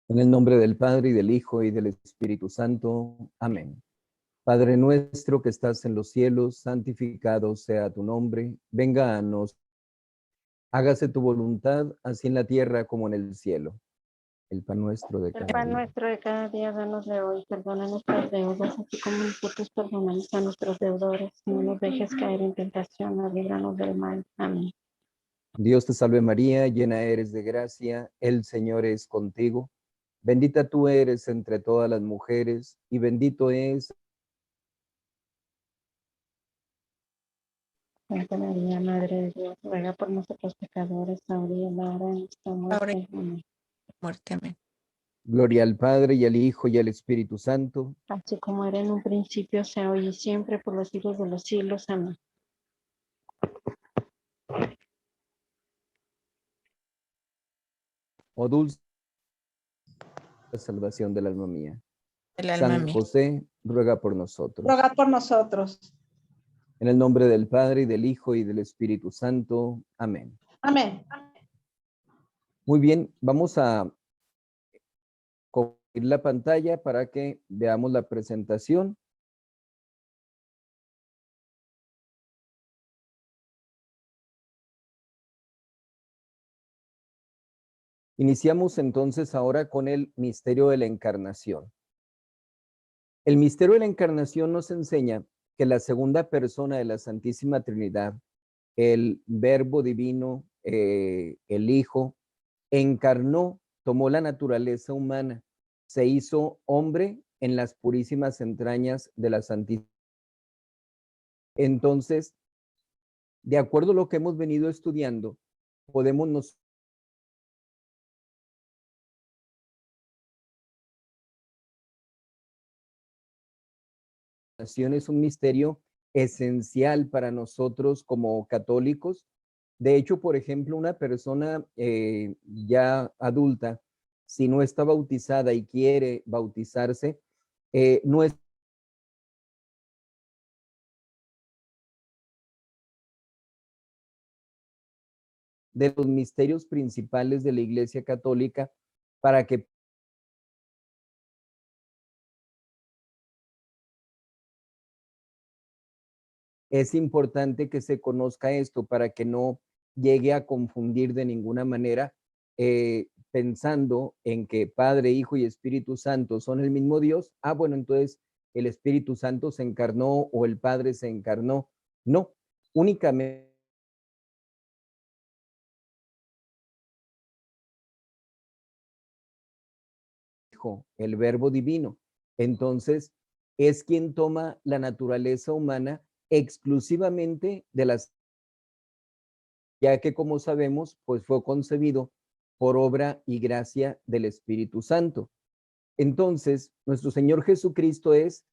En el nombre del Padre, y del Hijo, y del Espíritu Santo. Amén. Padre nuestro que estás en los cielos, santificado sea tu nombre. Venga a nosotros. Hágase tu voluntad, así en la tierra como en el cielo. El pan nuestro de El cada pan día. nuestro de cada día, danos de hoy. Perdona nuestras deudas, así como nosotros perdonamos a nuestros deudores. No nos dejes caer en tentación, mas líbranos del mal. Amén. Dios te salve María, llena eres de gracia, el Señor es contigo. Bendita tú eres entre todas las mujeres, y bendito es. Santa María, Madre de Dios, ruega por nosotros pecadores, ahora y en la hora de nuestra Ahora muerte. y Amén. muerte. Amén. Gloria al Padre, y al Hijo, y al Espíritu Santo. Así como era en un principio, sea hoy y siempre, por los siglos de los siglos. Amén. Oh dulce salvación del alma mía. El alma San mía. José, ruega por nosotros. Ruega por nosotros. En el nombre del Padre, y del Hijo, y del Espíritu Santo. Amén. Amén. Muy bien, vamos a compartir la pantalla para que veamos la presentación. Iniciamos entonces ahora con el misterio de la encarnación. El misterio de la encarnación nos enseña que la segunda persona de la Santísima Trinidad, el Verbo Divino, el Hijo, encarnó, tomó la naturaleza humana, se hizo hombre en las purísimas entrañas de la Santísima. Entonces, de acuerdo a lo que hemos venido estudiando, podemos nos es un misterio esencial para nosotros como católicos. De hecho, por ejemplo, una persona ya adulta, si no está bautizada y quiere bautizarse, no es de los misterios principales de la Iglesia Católica para que es importante que se conozca esto para que no llegue a confundir de ninguna manera, pensando en que Padre, Hijo y Espíritu Santo son el mismo Dios. Ah, bueno, entonces el Espíritu Santo se encarnó o el Padre se encarnó. No, únicamente Hijo, el Verbo Divino. Entonces, es quien toma la naturaleza humana exclusivamente de las, ya que como sabemos, pues fue concebido por obra y gracia del Espíritu Santo. Entonces, nuestro Señor Jesucristo es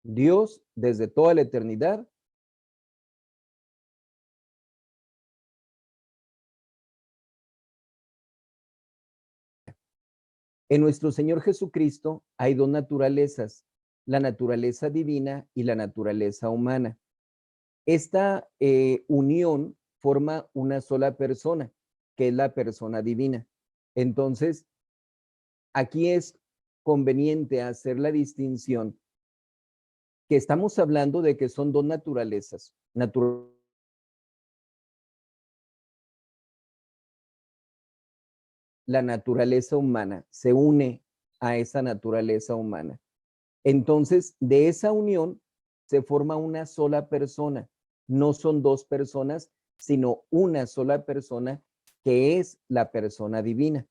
Dios desde toda la eternidad. En nuestro Señor Jesucristo hay dos naturalezas, la naturaleza divina y la naturaleza humana. Esta unión forma una sola persona, que es la persona divina. Entonces, aquí es conveniente hacer la distinción que estamos hablando de que son dos naturalezas. La naturaleza humana se une a esa naturaleza humana. Entonces, de esa unión se forma una sola persona. No son dos personas, sino una sola persona que es la persona divina.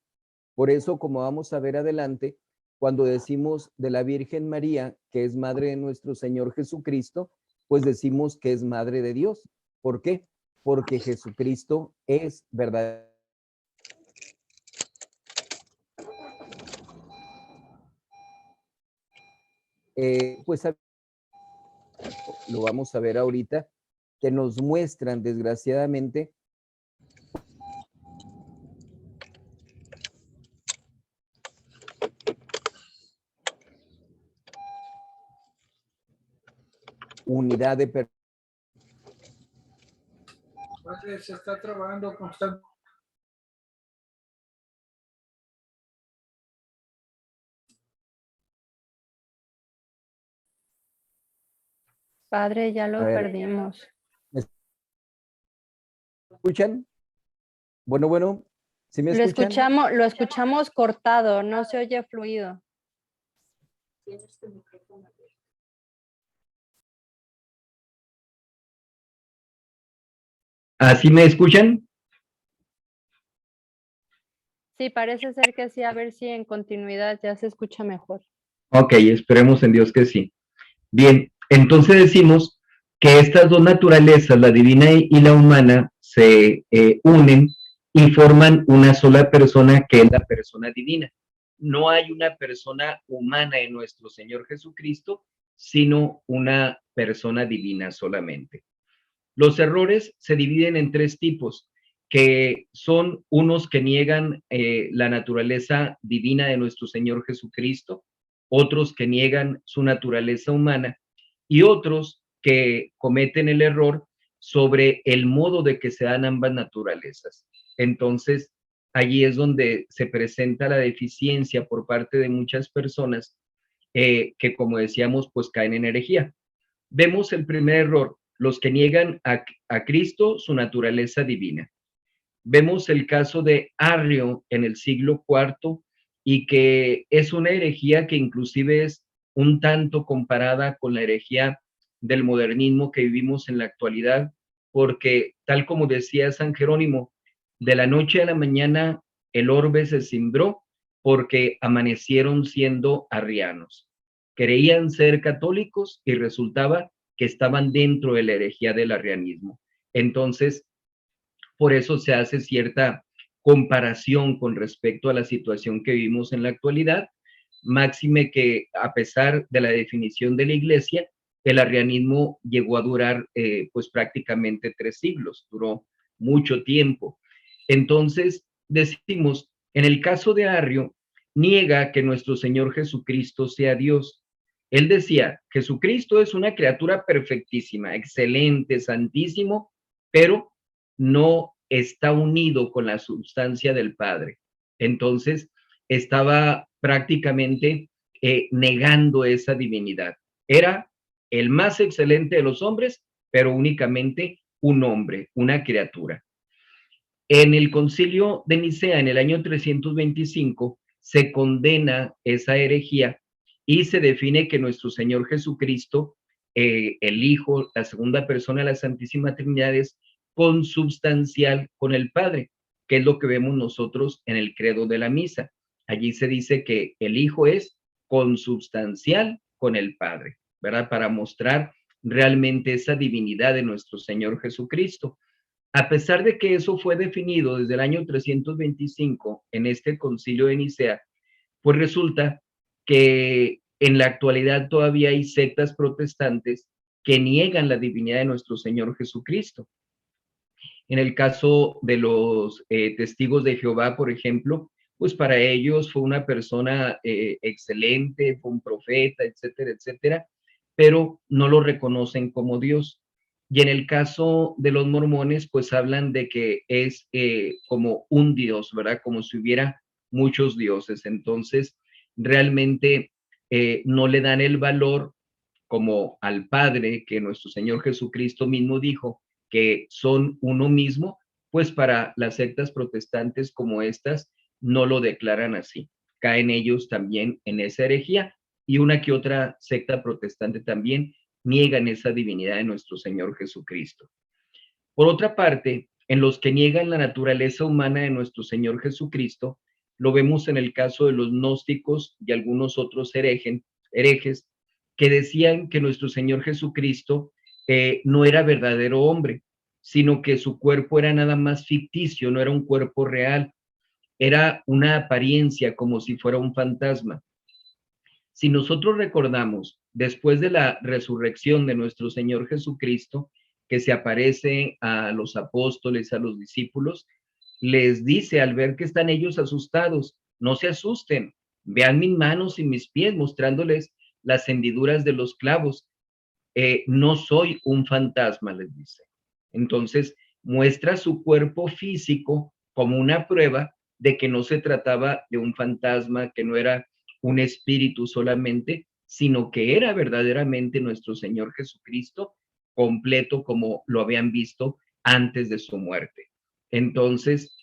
Por eso, como vamos a ver adelante, cuando decimos de la Virgen María, que es madre de nuestro Señor Jesucristo, pues decimos que es madre de Dios. ¿Por qué? Porque Jesucristo es verdad. Pues lo vamos a ver ahorita, que nos muestran desgraciadamente unidad de personas. Se está trabajando constantemente. Padre, ya A lo ver. perdimos. ¿Me escuchan? Bueno, ¿sí me Lo escuchan? escuchamos cortado, no se oye fluido. ¿Así me escuchan? Sí, parece ser que sí, a ver si en continuidad ya se escucha mejor. Ok, esperemos en Dios que sí. Bien, entonces decimos que estas dos naturalezas, la divina y la humana, se unen y forman una sola persona que es la persona divina. No hay una persona humana en nuestro Señor Jesucristo, sino una persona divina solamente. Los errores se dividen en tres tipos, que son unos que niegan la naturaleza divina de nuestro Señor Jesucristo, otros que niegan su naturaleza humana y otros que cometen el error sobre el modo de que se dan ambas naturalezas. Entonces, allí es donde se presenta la deficiencia por parte de muchas personas que, como decíamos, pues caen en herejía. Vemos el primer error, los que niegan a Cristo su naturaleza divina. Vemos el caso de Arrio en el siglo IV y que es una herejía que inclusive es un tanto comparada con la herejía del modernismo que vivimos en la actualidad, porque tal como decía San Jerónimo, de la noche a la mañana el orbe se cimbró porque amanecieron siendo arrianos. Creían ser católicos y resultaba que estaban dentro de la herejía del arrianismo. Entonces, por eso se hace cierta comparación con respecto a la situación que vivimos en la actualidad, máxime que a pesar de la definición de la Iglesia, el arrianismo llegó a durar pues prácticamente 3 siglos, duró mucho tiempo. Entonces, decimos, en el caso de Arrio, niega que nuestro Señor Jesucristo sea Dios. Él decía, Jesucristo es una criatura perfectísima, excelente, santísimo, pero no está unido con la sustancia del Padre. Entonces, estaba prácticamente negando esa divinidad. Era el más excelente de los hombres, pero únicamente un hombre, una criatura. En el concilio de Nicea, en el año 325, se condena esa herejía y se define que nuestro Señor Jesucristo, el Hijo, la segunda persona de la Santísima Trinidad, es consubstancial con el Padre, que es lo que vemos nosotros en el credo de la misa. Allí se dice que el Hijo es consubstancial con el Padre, ¿verdad? Para mostrar realmente esa divinidad de nuestro Señor Jesucristo. A pesar de que eso fue definido desde el año 325 en este concilio de Nicea, pues resulta que en la actualidad todavía hay sectas protestantes que niegan la divinidad de nuestro Señor Jesucristo. En el caso de los testigos de Jehová, por ejemplo, pues para ellos fue una persona excelente, fue un profeta, etcétera, etcétera, pero no lo reconocen como Dios. Y en el caso de los mormones, pues hablan de que es como un Dios, ¿verdad? Como si hubiera muchos dioses. Entonces, realmente no le dan el valor como al Padre que nuestro Señor Jesucristo mismo dijo que son uno mismo, pues para las sectas protestantes como estas no lo declaran así. Caen ellos también en esa herejía y una que otra secta protestante también niegan esa divinidad de nuestro Señor Jesucristo. Por otra parte, en los que niegan la naturaleza humana de nuestro Señor Jesucristo, lo vemos en el caso de los gnósticos y algunos otros herejes que decían que nuestro Señor Jesucristo no era verdadero hombre, sino que su cuerpo era nada más ficticio, no era un cuerpo real, era una apariencia como si fuera un fantasma. Si nosotros recordamos, después de la resurrección de nuestro Señor Jesucristo, que se aparece a los apóstoles, a los discípulos, les dice al ver que están ellos asustados, no se asusten, vean mis manos y mis pies, mostrándoles las hendiduras de los clavos. No soy un fantasma, les dice. Entonces, muestra su cuerpo físico como una prueba de que no se trataba de un fantasma, que no era un espíritu solamente, sino que era verdaderamente nuestro Señor Jesucristo, completo como lo habían visto antes de su muerte. Entonces,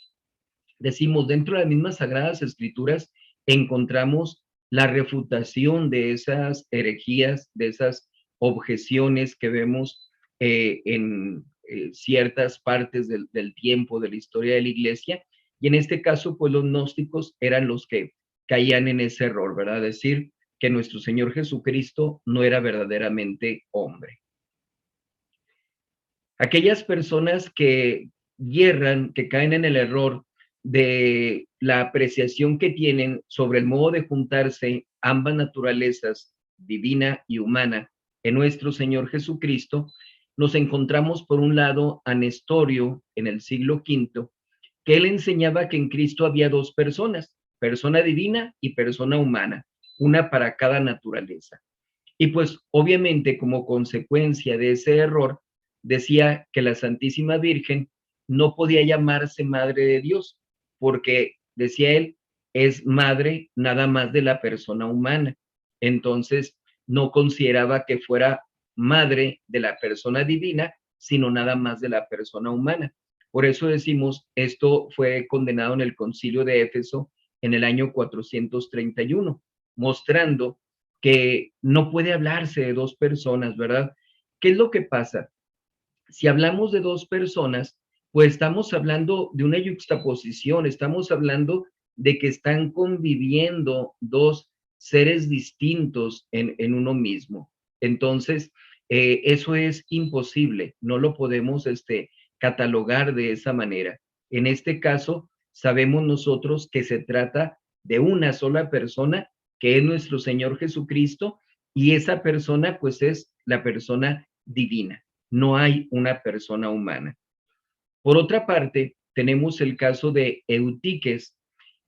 decimos, dentro de las mismas Sagradas Escrituras encontramos la refutación de esas herejías, de esas objeciones que vemos en ciertas partes del tiempo, de la historia de la Iglesia, y en este caso, pues los gnósticos eran los que caían en ese error, ¿verdad? Decir que nuestro Señor Jesucristo no era verdaderamente hombre. Aquellas personas que yerran, que caen en el error de la apreciación que tienen sobre el modo de juntarse ambas naturalezas, divina y humana, en nuestro Señor Jesucristo, nos encontramos por un lado a Nestorio en el siglo V, que él enseñaba que en Cristo había dos personas, persona divina y persona humana, una para cada naturaleza. Y pues obviamente como consecuencia de ese error, decía que la Santísima Virgen no podía llamarse Madre de Dios, porque, decía él, es madre nada más de la persona humana. Entonces, no consideraba que fuera madre de la persona divina, sino nada más de la persona humana. Por eso decimos, esto fue condenado en el Concilio de Éfeso en el año 431, mostrando que no puede hablarse de dos personas, ¿verdad? ¿Qué es lo que pasa? Si hablamos de dos personas, pues estamos hablando de una yuxtaposición, estamos hablando de que están conviviendo dos seres distintos en uno mismo. Entonces, eso es imposible, no lo podemos catalogar de esa manera. En este caso, sabemos nosotros que se trata de una sola persona, que es nuestro Señor Jesucristo, y esa persona pues es la persona divina. No hay una persona humana. Por otra parte, tenemos el caso de Eutiques.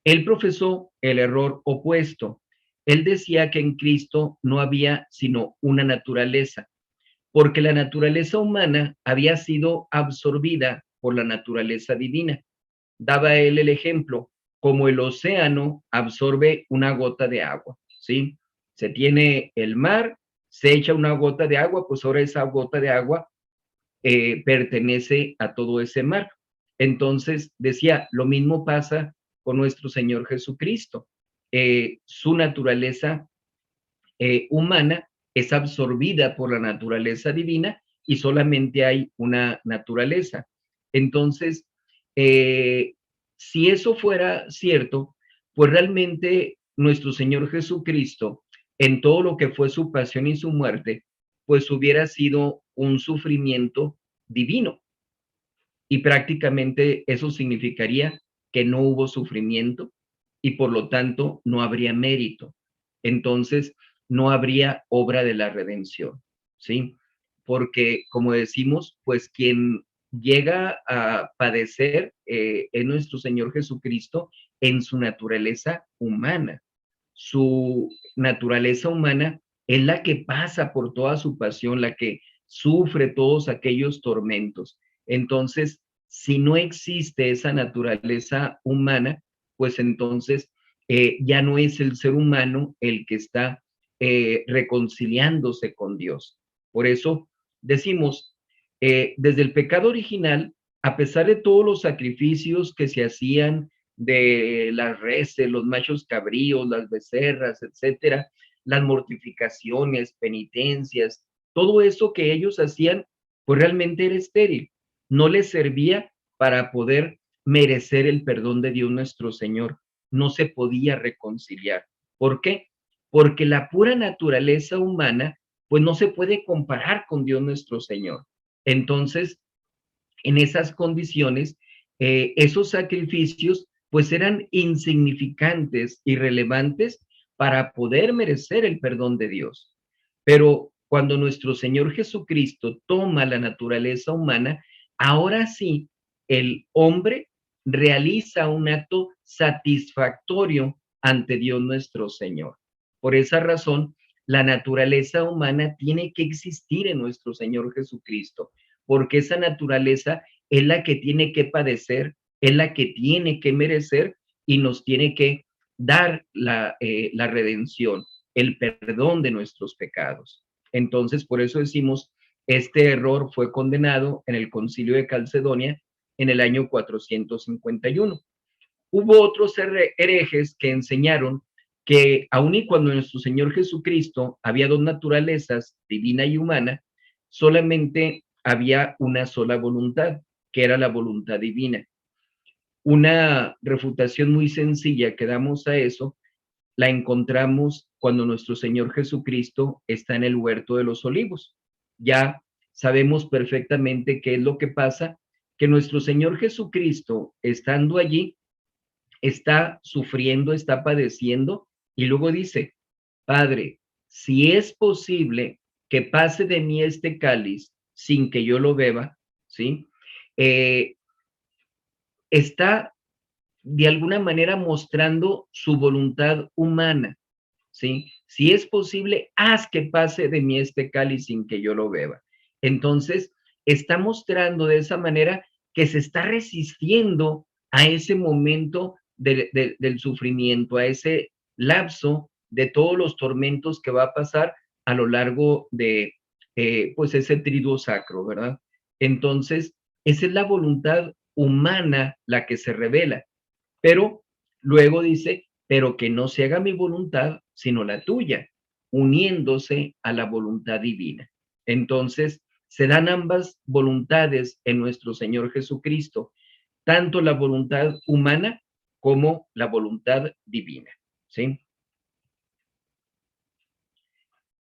Él profesó el error opuesto. Él decía que en Cristo no había sino una naturaleza, porque la naturaleza humana había sido absorbida por la naturaleza divina. Daba él el ejemplo, como el océano absorbe una gota de agua, ¿sí? Se tiene el mar, se echa una gota de agua, pues ahora esa gota de agua pertenece a todo ese mar. Entonces, decía, lo mismo pasa con nuestro Señor Jesucristo. Su naturaleza humana es absorbida por la naturaleza divina y solamente hay una naturaleza. Entonces, si eso fuera cierto, pues realmente nuestro Señor Jesucristo, en todo lo que fue su pasión y su muerte, pues hubiera sido un sufrimiento divino. Y prácticamente eso significaría que no hubo sufrimiento y por lo tanto no habría mérito. Entonces, no habría obra de la redención, ¿sí? Porque, como decimos, pues quien llega a padecer es nuestro Señor Jesucristo en su naturaleza humana. Su naturaleza humana es la que pasa por toda su pasión, la que sufre todos aquellos tormentos. Entonces, si no existe esa naturaleza humana, pues entonces ya no es el ser humano el que está reconciliándose con Dios. Por eso decimos, desde el pecado original, a pesar de todos los sacrificios que se hacían de las reses, los machos cabríos, las becerras, etcétera, las mortificaciones, penitencias, todo eso que ellos hacían, pues realmente era estéril, no les servía para poder merecer el perdón de Dios nuestro Señor, no se podía reconciliar. ¿Por qué? Porque la pura naturaleza humana, pues no se puede comparar con Dios nuestro Señor. Entonces, en esas condiciones, esos sacrificios pues eran insignificantes, irrelevantes para poder merecer el perdón de Dios. Pero cuando nuestro Señor Jesucristo toma la naturaleza humana, ahora sí, el hombre realiza un acto satisfactorio ante Dios nuestro Señor. Por esa razón, la naturaleza humana tiene que existir en nuestro Señor Jesucristo, porque esa naturaleza es la que tiene que padecer, es la que tiene que merecer y nos tiene que dar la redención. el perdón de nuestros pecados. Entonces, por eso decimos, este error fue condenado en el Concilio de Calcedonia en el año 451. Hubo otros herejes que enseñaron que aun y cuando nuestro Señor Jesucristo había dos naturalezas, divina y humana, solamente había una sola voluntad, que era la voluntad divina. Una refutación muy sencilla que damos a eso la encontramos cuando nuestro Señor Jesucristo está en el huerto de los olivos. Ya sabemos perfectamente qué es lo que pasa, que nuestro Señor Jesucristo, estando allí, está sufriendo, está padeciendo, y luego dice, Padre, si es posible que pase de mí este cáliz sin que yo lo beba, ¿sí? Está de alguna manera mostrando su voluntad humana, ¿sí? Si es posible, haz que pase de mí este cáliz sin que yo lo beba. Entonces, está mostrando de esa manera que se está resistiendo a ese momento del sufrimiento, a ese lapso de todos los tormentos que va a pasar a lo largo de, pues, ese triduo sacro, ¿verdad? Entonces, esa es la voluntad humana la que se revela, pero luego dice, pero que no se haga mi voluntad, sino la tuya, uniéndose a la voluntad divina. Entonces, se dan ambas voluntades en nuestro Señor Jesucristo, tanto la voluntad humana como la voluntad divina, ¿sí?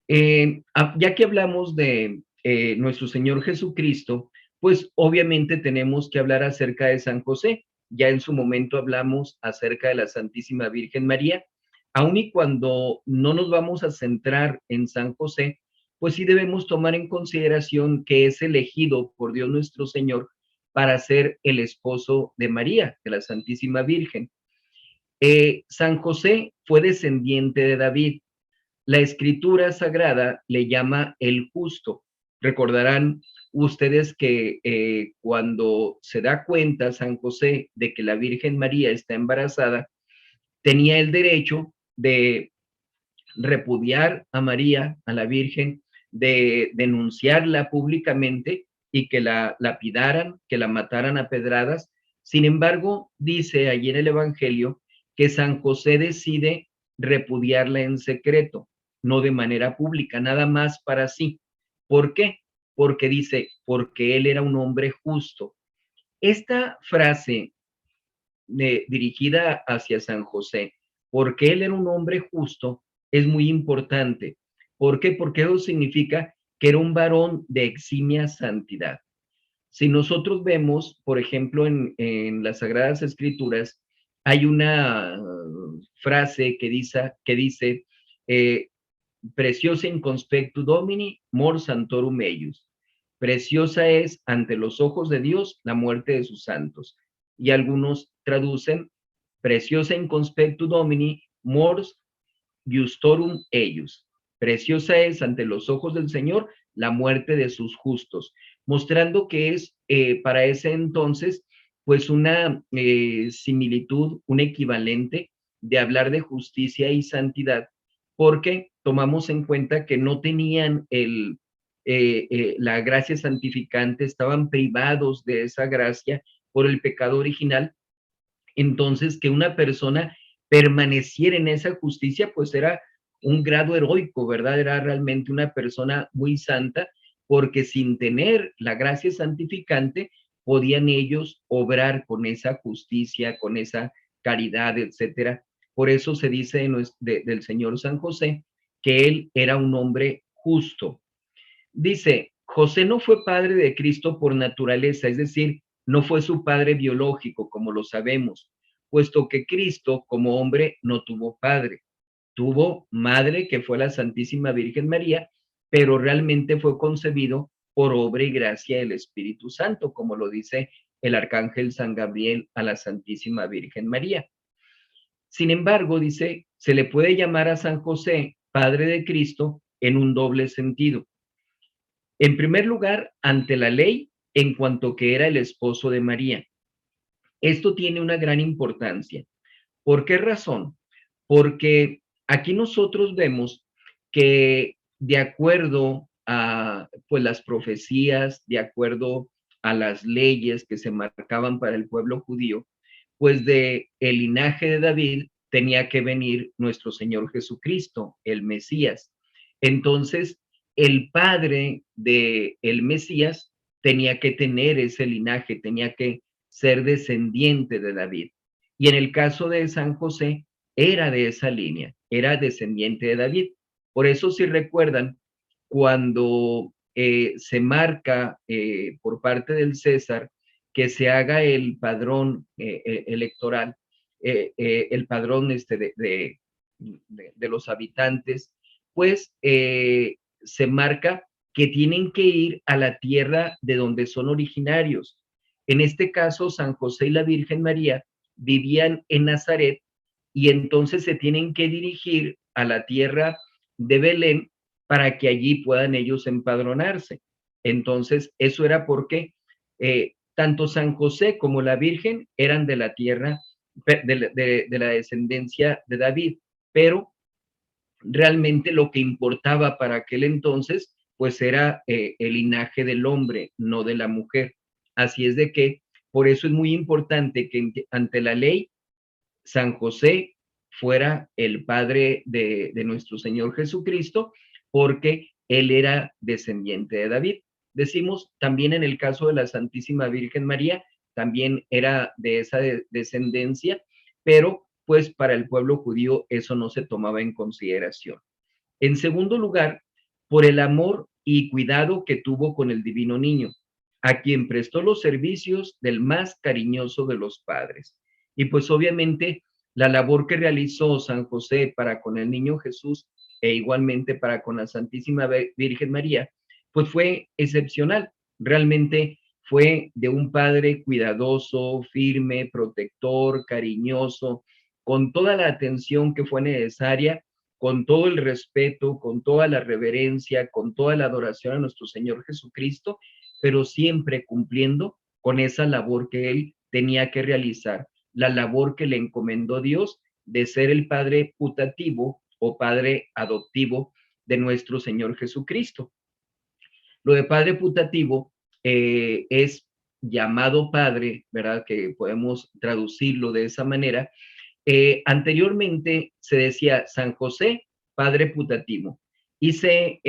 Ya que hablamos de nuestro Señor Jesucristo, pues obviamente tenemos que hablar acerca de San José. Ya en su momento hablamos acerca de la Santísima Virgen María, aun y cuando no nos vamos a centrar en San José, pues sí debemos tomar en consideración que es elegido por Dios nuestro Señor para ser el esposo de María, de la Santísima Virgen. San José fue descendiente de David. La escritura sagrada le llama el justo. Recordarán ustedes que cuando se da cuenta San José de que la Virgen María está embarazada, tenía el derecho de repudiar a María, a la Virgen, de denunciarla públicamente y que la lapidaran, que la mataran a pedradas. Sin embargo, dice allí en el Evangelio que San José decide repudiarla en secreto, no de manera pública, nada más para sí. ¿Por qué? Porque dice, porque él era un hombre justo. Esta frase dirigida hacia San José, porque él era un hombre justo, es muy importante. ¿Por qué? Porque eso significa que era un varón de eximia santidad. Si nosotros vemos, por ejemplo, en las Sagradas Escrituras, hay una frase que dice preciosa in conspectu Domini, mor santorum eius. Preciosa es ante los ojos de Dios la muerte de sus santos. Y algunos traducen, preciosa in conspectu Domini, mors justorum eius. Preciosa es ante los ojos del Señor la muerte de sus justos, mostrando que es para ese entonces pues una similitud, un equivalente de hablar de justicia y santidad, porque tomamos en cuenta que no tenían la gracia santificante, estaban privados de esa gracia por el pecado original. Entonces, que una persona permaneciera en esa justicia, pues era un grado heroico, ¿verdad? Era realmente una persona muy santa, porque sin tener la gracia santificante, podían ellos obrar con esa justicia, con esa caridad, etcétera. Por eso se dice del Señor San José que él era un hombre justo. Dice, José no fue padre de Cristo por naturaleza, es decir, no fue su padre biológico, como lo sabemos, puesto que Cristo, como hombre, no tuvo padre. Tuvo madre, que fue la Santísima Virgen María, pero realmente fue concebido por obra y gracia del Espíritu Santo, como lo dice el arcángel San Gabriel a la Santísima Virgen María. Sin embargo, dice, se le puede llamar a San José padre de Cristo en un doble sentido. En primer lugar, ante la ley, en cuanto que era el esposo de María. Esto tiene una gran importancia. ¿Por qué razón? Porque aquí nosotros vemos que de acuerdo a pues, las profecías, de acuerdo a las leyes que se marcaban para el pueblo judío, pues de el linaje de David tenía que venir nuestro Señor Jesucristo, el Mesías. Entonces, el padre de el Mesías tenía que tener ese linaje, tenía que ser descendiente de David. Y en el caso de San José, era de esa línea, era descendiente de David. Por eso, si recuerdan, cuando se marca por parte del César que se haga el padrón electoral, el padrón de los habitantes, pues se marca que tienen que ir a la tierra de donde son originarios. En este caso, San José y la Virgen María vivían en Nazaret y entonces se tienen que dirigir a la tierra de Belén para que allí puedan ellos empadronarse. Entonces, eso era porque tanto San José como la Virgen eran de la tierra, de la descendencia de David, pero realmente lo que importaba para aquel entonces, pues era el linaje del hombre, no de la mujer. Así es de que, por eso es muy importante que ante la ley, San José fuera el padre de nuestro Señor Jesucristo, porque él era descendiente de David. Decimos también en el caso de la Santísima Virgen María, también era de esa descendencia, pero pues para el pueblo judío eso no se tomaba en consideración. En segundo lugar, por el amor y cuidado que tuvo con el divino niño, a quien prestó los servicios del más cariñoso de los padres. Y pues obviamente la labor que realizó San José para con el niño Jesús e igualmente para con la Santísima Virgen María, pues fue excepcional. Realmente fue de un padre cuidadoso, firme, protector, cariñoso, con toda la atención que fue necesaria, con todo el respeto, con toda la reverencia, con toda la adoración a nuestro Señor Jesucristo, pero siempre cumpliendo con esa labor que él tenía que realizar, la labor que le encomendó Dios de ser el padre putativo o padre adoptivo de nuestro Señor Jesucristo. Lo de padre putativo es llamado padre, ¿verdad? Que podemos traducirlo de esa manera. Anteriormente se decía San José, padre putativo, y se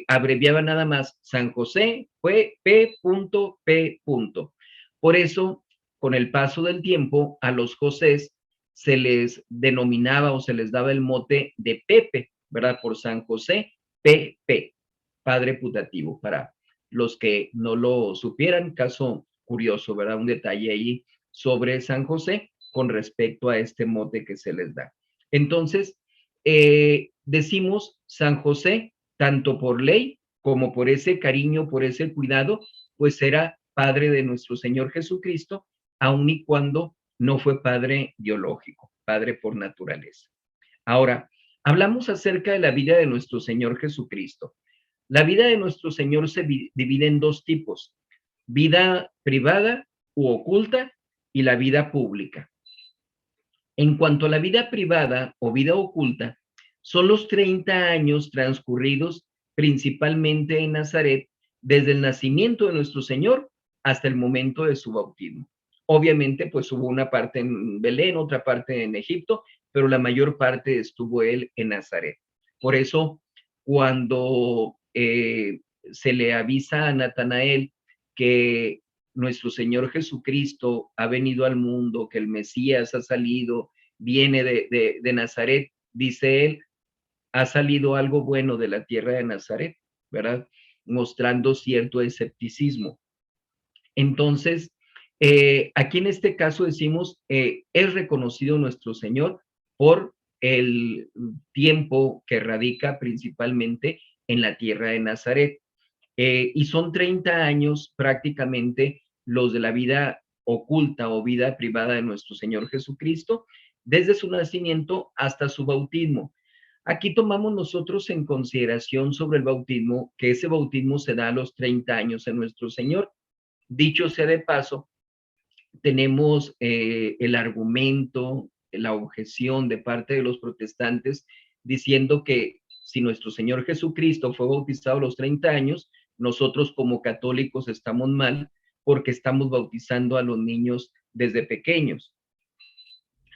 abreviaba nada más San José, fue P.P. Por eso, con el paso del tiempo, a los Josés se les denominaba o se les daba el mote de Pepe, ¿verdad? Por San José, P.P., padre putativo, para los que no lo supieran, caso curioso, ¿verdad? Un detalle ahí sobre San José con respecto a este mote que se les da. Entonces, decimos San José, tanto por ley como por ese cariño, por ese cuidado, pues era padre de nuestro Señor Jesucristo, aun y cuando no fue padre biológico, padre por naturaleza. Ahora, hablamos acerca de la vida de nuestro Señor Jesucristo. La vida de nuestro Señor se divide en dos tipos: vida privada u oculta y la vida pública. En cuanto a la vida privada o vida oculta, son los 30 años transcurridos principalmente en Nazaret, desde el nacimiento de nuestro Señor hasta el momento de su bautismo. Obviamente, pues hubo una parte en Belén, otra parte en Egipto, pero la mayor parte estuvo él en Nazaret. Por eso, cuando se le avisa a Natanael que nuestro Señor Jesucristo ha venido al mundo, que el Mesías ha salido, viene de Nazaret, dice él, ha salido algo bueno de la tierra de Nazaret, ¿verdad? Mostrando cierto escepticismo. Entonces, aquí en este caso decimos, es reconocido nuestro Señor por el tiempo que radica principalmente en la tierra de Nazaret. Y son 30 años prácticamente los de la vida oculta o vida privada de nuestro Señor Jesucristo, desde su nacimiento hasta su bautismo. Aquí tomamos nosotros en consideración sobre el bautismo, que ese bautismo se da a los 30 años en nuestro Señor. Dicho sea de paso, tenemos el argumento, la objeción de parte de los protestantes diciendo que si nuestro Señor Jesucristo fue bautizado a los 30 años, nosotros como católicos estamos mal porque estamos bautizando a los niños desde pequeños.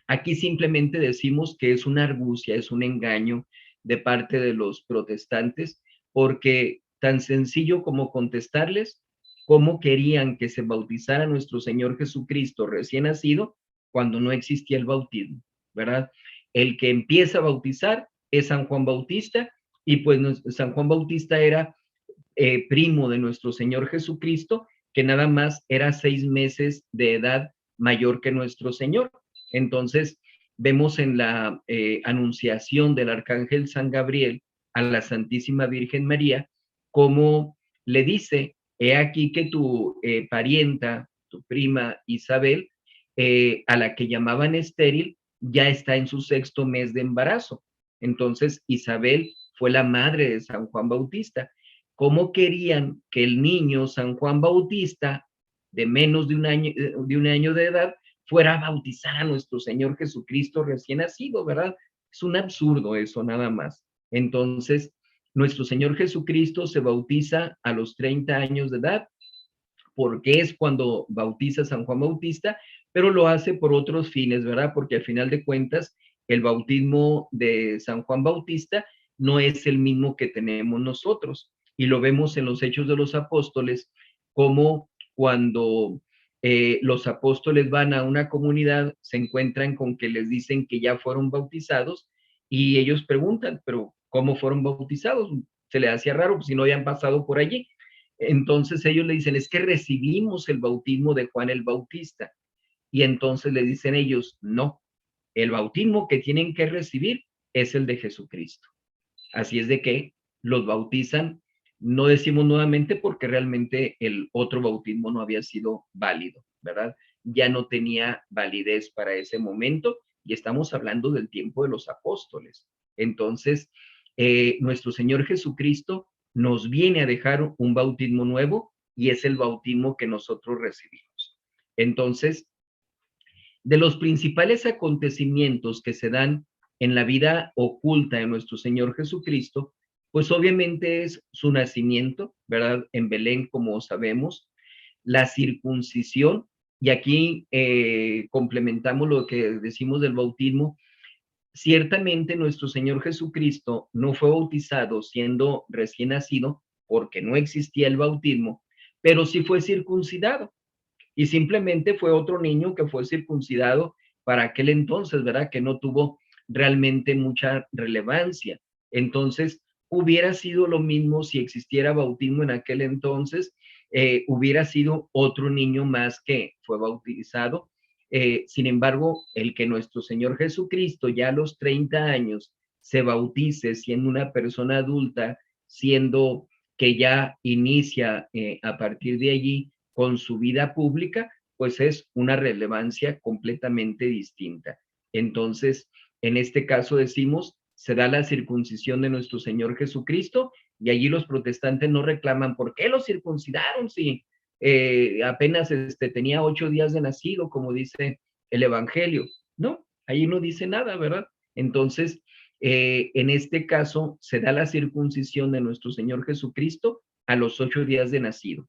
Aquí simplemente decimos que es una argucia, es un engaño de parte de los protestantes, porque tan sencillo como contestarles cómo querían que se bautizara nuestro Señor Jesucristo recién nacido cuando no existía el bautismo, ¿verdad? El que empieza a bautizar es San Juan Bautista, y pues San Juan Bautista era primo de nuestro Señor Jesucristo, que nada más era 6 meses de edad mayor que nuestro Señor. Entonces, vemos en la anunciación del arcángel San Gabriel a la Santísima Virgen María, cómo le dice, he aquí que tu parienta, tu prima Isabel, a la que llamaban estéril, ya está en su 6º mes de embarazo. Entonces, Isabel fue la madre de San Juan Bautista. ¿Cómo querían que el niño San Juan Bautista, de menos de un año de edad, fuera a bautizar a nuestro Señor Jesucristo recién nacido, ¿verdad? Es un absurdo eso, nada más. Entonces, nuestro Señor Jesucristo se bautiza a los 30 años de edad, porque es cuando bautiza San Juan Bautista, pero lo hace por otros fines, ¿verdad? Porque al final de cuentas, el bautismo de San Juan Bautista no es el mismo que tenemos nosotros. Y lo vemos en los Hechos de los Apóstoles, como cuando los apóstoles van a una comunidad, se encuentran con que les dicen que ya fueron bautizados, y ellos preguntan, pero ¿cómo fueron bautizados? Se les hacía raro, pues, si no habían pasado por allí. Entonces ellos le dicen, es que recibimos el bautismo de Juan el Bautista. Y entonces le dicen ellos, no, el bautismo que tienen que recibir es el de Jesucristo. Así es de que los bautizan, no decimos nuevamente porque realmente el otro bautismo no había sido válido, ¿verdad? Ya no tenía validez para ese momento, y estamos hablando del tiempo de los apóstoles. Entonces, nuestro Señor Jesucristo nos viene a dejar un bautismo nuevo, y es el bautismo que nosotros recibimos. Entonces, de los principales acontecimientos que se dan en la vida oculta de nuestro Señor Jesucristo, pues obviamente es su nacimiento, ¿verdad? En Belén, como sabemos, la circuncisión, y aquí complementamos lo que decimos del bautismo. Ciertamente nuestro Señor Jesucristo no fue bautizado siendo recién nacido porque no existía el bautismo, pero sí fue circuncidado, y simplemente fue otro niño que fue circuncidado para aquel entonces, ¿verdad? Que no tuvo realmente mucha relevancia. Entonces, hubiera sido lo mismo si existiera bautismo en aquel entonces, hubiera sido otro niño más que fue bautizado. Sin embargo, el que nuestro Señor Jesucristo ya a los 30 años se bautice siendo una persona adulta, siendo que ya inicia a partir de allí con su vida pública, pues es una relevancia completamente distinta. Entonces, en este caso decimos, se da la circuncisión de nuestro Señor Jesucristo, y allí los protestantes no reclaman, ¿por qué lo circuncidaron si apenas tenía 8 días de nacido, como dice el Evangelio? No, allí no dice nada, ¿verdad? Entonces, en este caso, se da la circuncisión de nuestro Señor Jesucristo a los 8 días de nacido.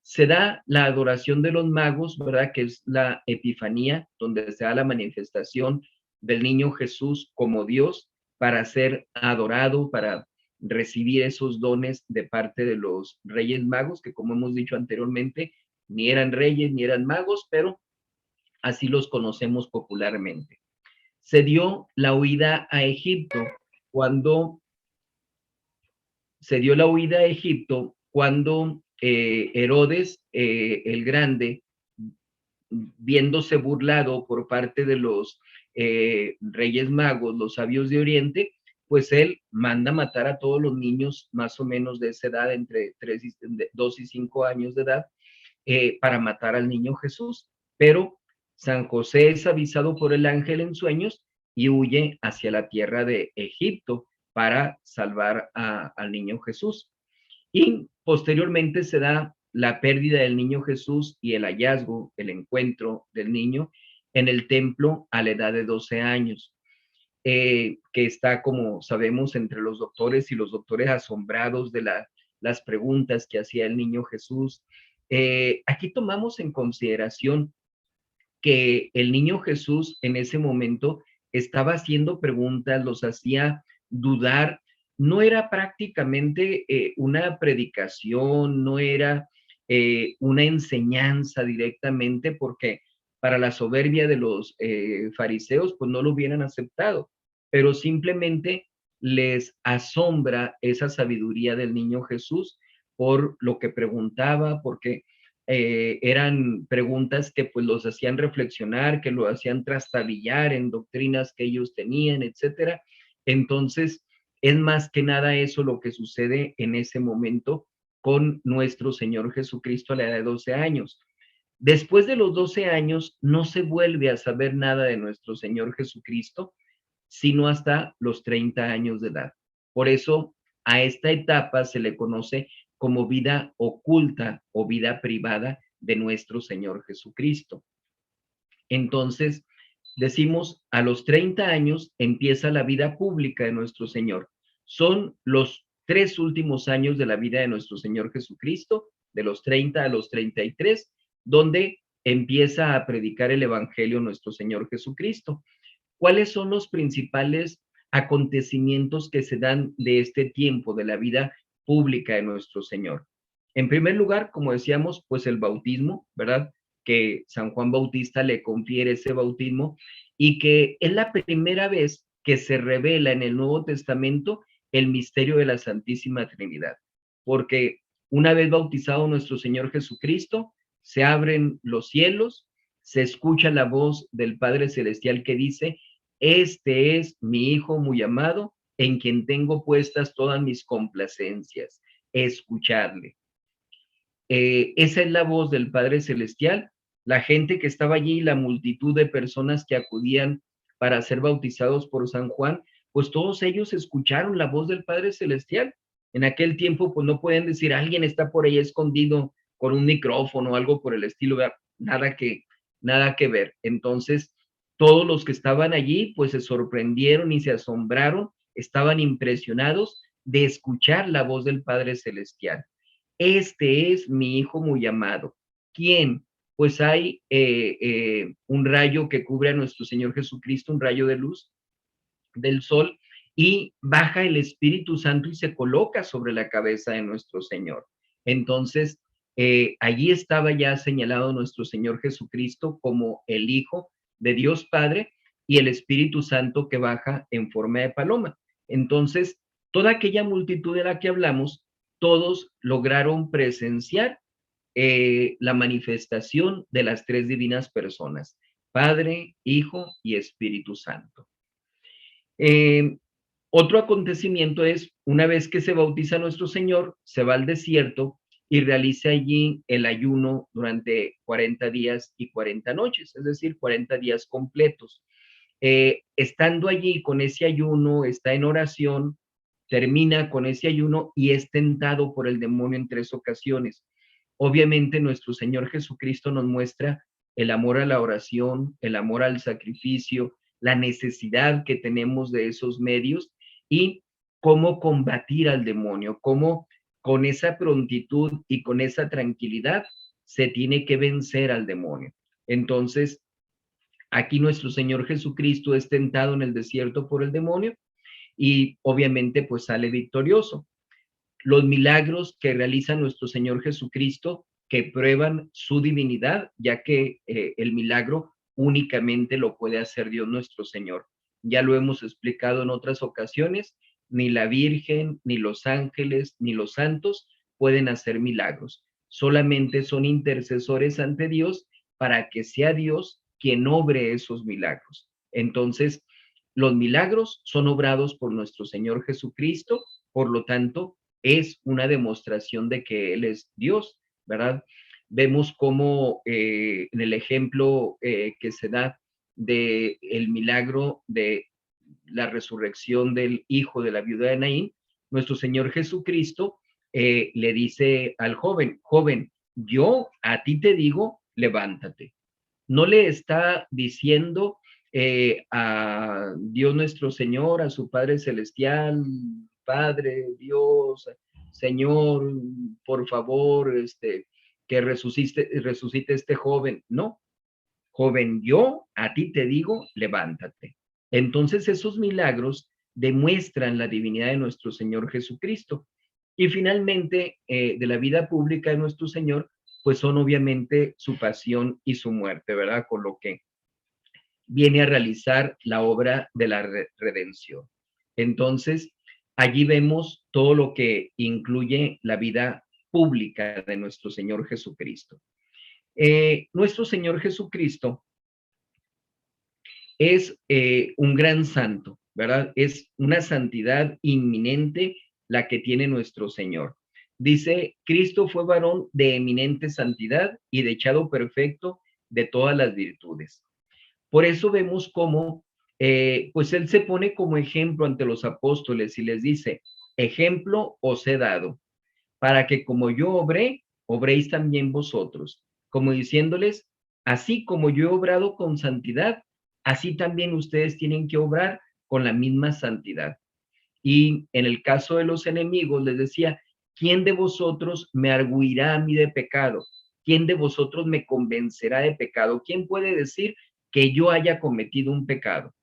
Se da la adoración de los magos, ¿verdad? Que es la Epifanía, donde se da la manifestación del niño Jesús como Dios para ser adorado, para recibir esos dones de parte de los Reyes Magos, que como hemos dicho anteriormente, ni eran reyes ni eran magos, pero así los conocemos popularmente. Se dio la huida a Egipto cuando Herodes el Grande, viéndose burlado por parte de los Reyes Magos, los sabios de Oriente, pues él manda matar a todos los niños más o menos de esa edad, entre 2 y 5 años de edad, para matar al niño Jesús. Pero San José es avisado por el ángel en sueños y huye hacia la tierra de Egipto para salvar al niño Jesús. Y posteriormente se da la pérdida del niño Jesús y el hallazgo, el encuentro del niño en el templo a la edad de 12 años. que está, como sabemos, entre los doctores y los doctores asombrados de las preguntas que hacía el niño Jesús. Aquí tomamos en consideración que el niño Jesús en ese momento estaba haciendo preguntas, los hacía dudar. No era prácticamente una predicación, no era una enseñanza directamente, porque para la soberbia de los fariseos, pues no lo hubieran aceptado, pero simplemente les asombra esa sabiduría del niño Jesús por lo que preguntaba, porque eran preguntas que pues los hacían reflexionar, que lo hacían trastabillar en doctrinas que ellos tenían, etcétera. Entonces, es más que nada eso lo que sucede en ese momento con nuestro Señor Jesucristo a la edad de 12 años. Después de los 12 años, no se vuelve a saber nada de nuestro Señor Jesucristo, sino hasta los 30 años de edad. Por eso, a esta etapa se le conoce como vida oculta o vida privada de nuestro Señor Jesucristo. Entonces, decimos, a los 30 años empieza la vida pública de nuestro Señor. Son los 3 últimos años de la vida de nuestro Señor Jesucristo, de los 30 a los 33, donde empieza a predicar el Evangelio nuestro Señor Jesucristo. ¿Cuáles son los principales acontecimientos que se dan de este tiempo, de la vida pública de nuestro Señor? En primer lugar, como decíamos, pues el bautismo, ¿verdad? Que San Juan Bautista le confiere ese bautismo y que es la primera vez que se revela en el Nuevo Testamento el misterio de la Santísima Trinidad. Porque una vez bautizado nuestro Señor Jesucristo, se abren los cielos, se escucha la voz del Padre Celestial que dice: este es mi Hijo muy amado, en quien tengo puestas todas mis complacencias. Escuchadle. Esa es la voz del Padre Celestial. La gente que estaba allí, la multitud de personas que acudían para ser bautizados por San Juan, pues todos ellos escucharon la voz del Padre Celestial. En aquel tiempo, pues no pueden decir, alguien está por ahí escondido con un micrófono o algo por el estilo, nada que ver. Entonces, todos los que estaban allí, pues se sorprendieron y se asombraron, estaban impresionados de escuchar la voz del Padre Celestial. Este es mi Hijo muy amado. ¿Quién? Pues hay un rayo que cubre a nuestro Señor Jesucristo, un rayo de luz del sol, y baja el Espíritu Santo y se coloca sobre la cabeza de nuestro Señor. Entonces, allí estaba ya señalado nuestro Señor Jesucristo como el Hijo de Dios Padre y el Espíritu Santo que baja en forma de paloma. Entonces, toda aquella multitud de la que hablamos, todos lograron presenciar la manifestación de las 3 divinas personas, Padre, Hijo y Espíritu Santo. Otro acontecimiento es, una vez que se bautiza nuestro Señor, se va al desierto y realiza allí el ayuno durante 40 días y 40 noches, es decir, 40 días completos. Estando allí con ese ayuno, está en oración, termina con ese ayuno y es tentado por el demonio en 3 ocasiones. Obviamente nuestro Señor Jesucristo nos muestra el amor a la oración, el amor al sacrificio, la necesidad que tenemos de esos medios y cómo combatir al demonio, cómo con esa prontitud y con esa tranquilidad se tiene que vencer al demonio. Entonces, aquí nuestro Señor Jesucristo es tentado en el desierto por el demonio y obviamente pues sale victorioso. Los milagros que realiza nuestro Señor Jesucristo, que prueban su divinidad, ya que el milagro únicamente lo puede hacer Dios nuestro Señor. Ya lo hemos explicado en otras ocasiones, ni la Virgen, ni los ángeles, ni los santos pueden hacer milagros. Solamente son intercesores ante Dios para que sea Dios quien obre esos milagros. Entonces, los milagros son obrados por nuestro Señor Jesucristo, por lo tanto, es una demostración de que Él es Dios, ¿verdad? Vemos cómo en el ejemplo que se da del milagro de la resurrección del hijo de la viuda de Naín, nuestro Señor Jesucristo le dice al joven, joven, yo a ti te digo, levántate. No le está diciendo a Dios nuestro Señor, a su Padre Celestial, Padre, Dios, Señor, por favor, que resucite este joven. No, joven, yo a ti te digo, levántate. Entonces esos milagros demuestran la divinidad de nuestro Señor Jesucristo. Y finalmente, de la vida pública de nuestro Señor, pues son obviamente su pasión y su muerte, ¿verdad? Con lo que viene a realizar la obra de la redención. Entonces, allí vemos todo lo que incluye la vida pública de nuestro Señor Jesucristo. Nuestro Señor Jesucristo es un gran santo, ¿verdad? Es una santidad inminente la que tiene nuestro Señor. Dice, Cristo fue varón de eminente santidad y dechado perfecto de todas las virtudes. Por eso vemos cómo, pues Él se pone como ejemplo ante los apóstoles y les dice, ejemplo os he dado, para que como yo obré, obréis también vosotros, como diciéndoles, así como yo he obrado con santidad, así también ustedes tienen que obrar con la misma santidad. Y en el caso de los enemigos les decía, ¿quién de vosotros me arguirá a mí de pecado? ¿Quién de vosotros me convencerá de pecado? ¿Quién puede decir que yo haya cometido un pecado?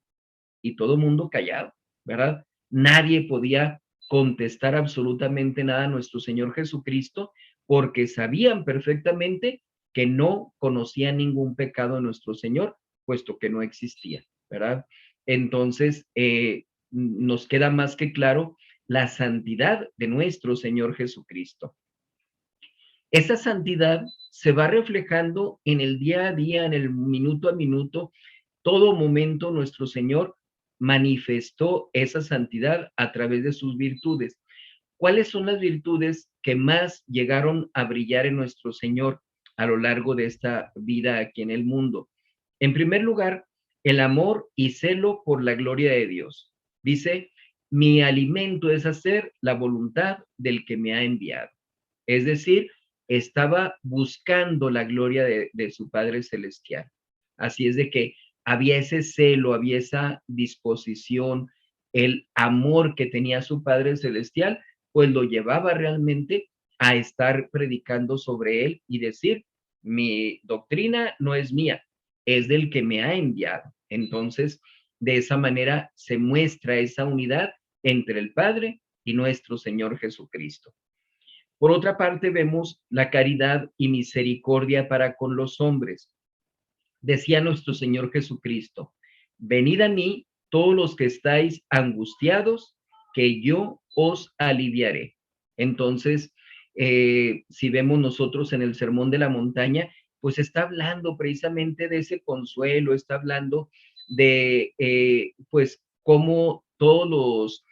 Y todo el mundo callado, ¿verdad? Nadie podía contestar absolutamente nada a nuestro Señor Jesucristo porque sabían perfectamente que no conocían ningún pecado de nuestro Señor, puesto que no existía, ¿verdad? Entonces, nos queda más que claro la santidad de nuestro Señor Jesucristo. Esa santidad se va reflejando en el día a día, en el minuto a minuto, todo momento nuestro Señor manifestó esa santidad a través de sus virtudes. ¿Cuáles son las virtudes que más llegaron a brillar en nuestro Señor a lo largo de esta vida aquí en el mundo? En primer lugar, el amor y celo por la gloria de Dios. Dice, mi alimento es hacer la voluntad del que me ha enviado. Es decir, estaba buscando la gloria de su Padre Celestial. Así es de que había ese celo, había esa disposición, el amor que tenía su Padre Celestial, pues lo llevaba realmente a estar predicando sobre él y decir, mi doctrina no es mía, es del que me ha enviado. Entonces, de esa manera se muestra esa unidad entre el Padre y nuestro Señor Jesucristo. Por otra parte, vemos la caridad y misericordia para con los hombres. Decía nuestro Señor Jesucristo, venid a mí todos los que estáis angustiados, que yo os aliviaré. Entonces, si vemos nosotros en el Sermón de la Montaña, pues está hablando precisamente de ese consuelo, está hablando de, pues, cómo todos los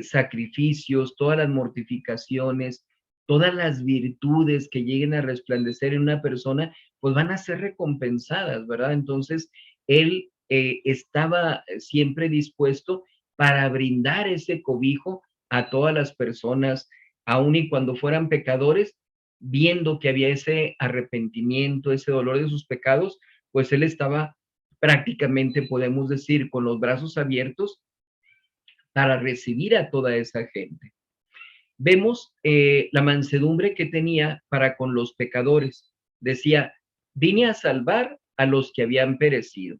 sacrificios, todas las mortificaciones, todas las virtudes que lleguen a resplandecer en una persona, pues van a ser recompensadas, ¿verdad? Entonces, él estaba siempre dispuesto para brindar ese cobijo a todas las personas, aun y cuando fueran pecadores, viendo que había ese arrepentimiento, ese dolor de sus pecados, pues él estaba prácticamente, podemos decir, con los brazos abiertos para recibir a toda esa gente. Vemos la mansedumbre que tenía para con los pecadores. Decía, vine a salvar a los que habían perecido.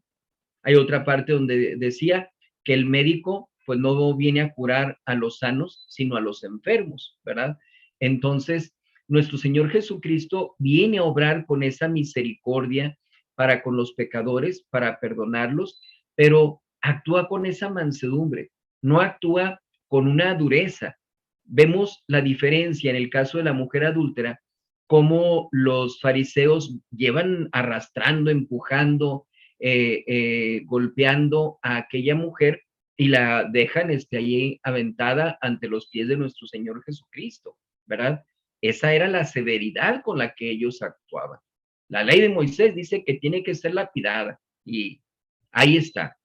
Hay otra parte donde decía que el médico pues no viene a curar a los sanos, sino a los enfermos, ¿verdad? Entonces, nuestro Señor Jesucristo viene a obrar con esa misericordia para con los pecadores, para perdonarlos, pero actúa con esa mansedumbre, no actúa con una dureza. Vemos la diferencia en el caso de la mujer adúltera, cómo los fariseos llevan arrastrando, empujando, golpeando a aquella mujer y la dejan allí aventada ante los pies de nuestro Señor Jesucristo, ¿verdad? Esa era la severidad con la que ellos actuaban. La ley de Moisés dice que tiene que ser lapidada y ahí está.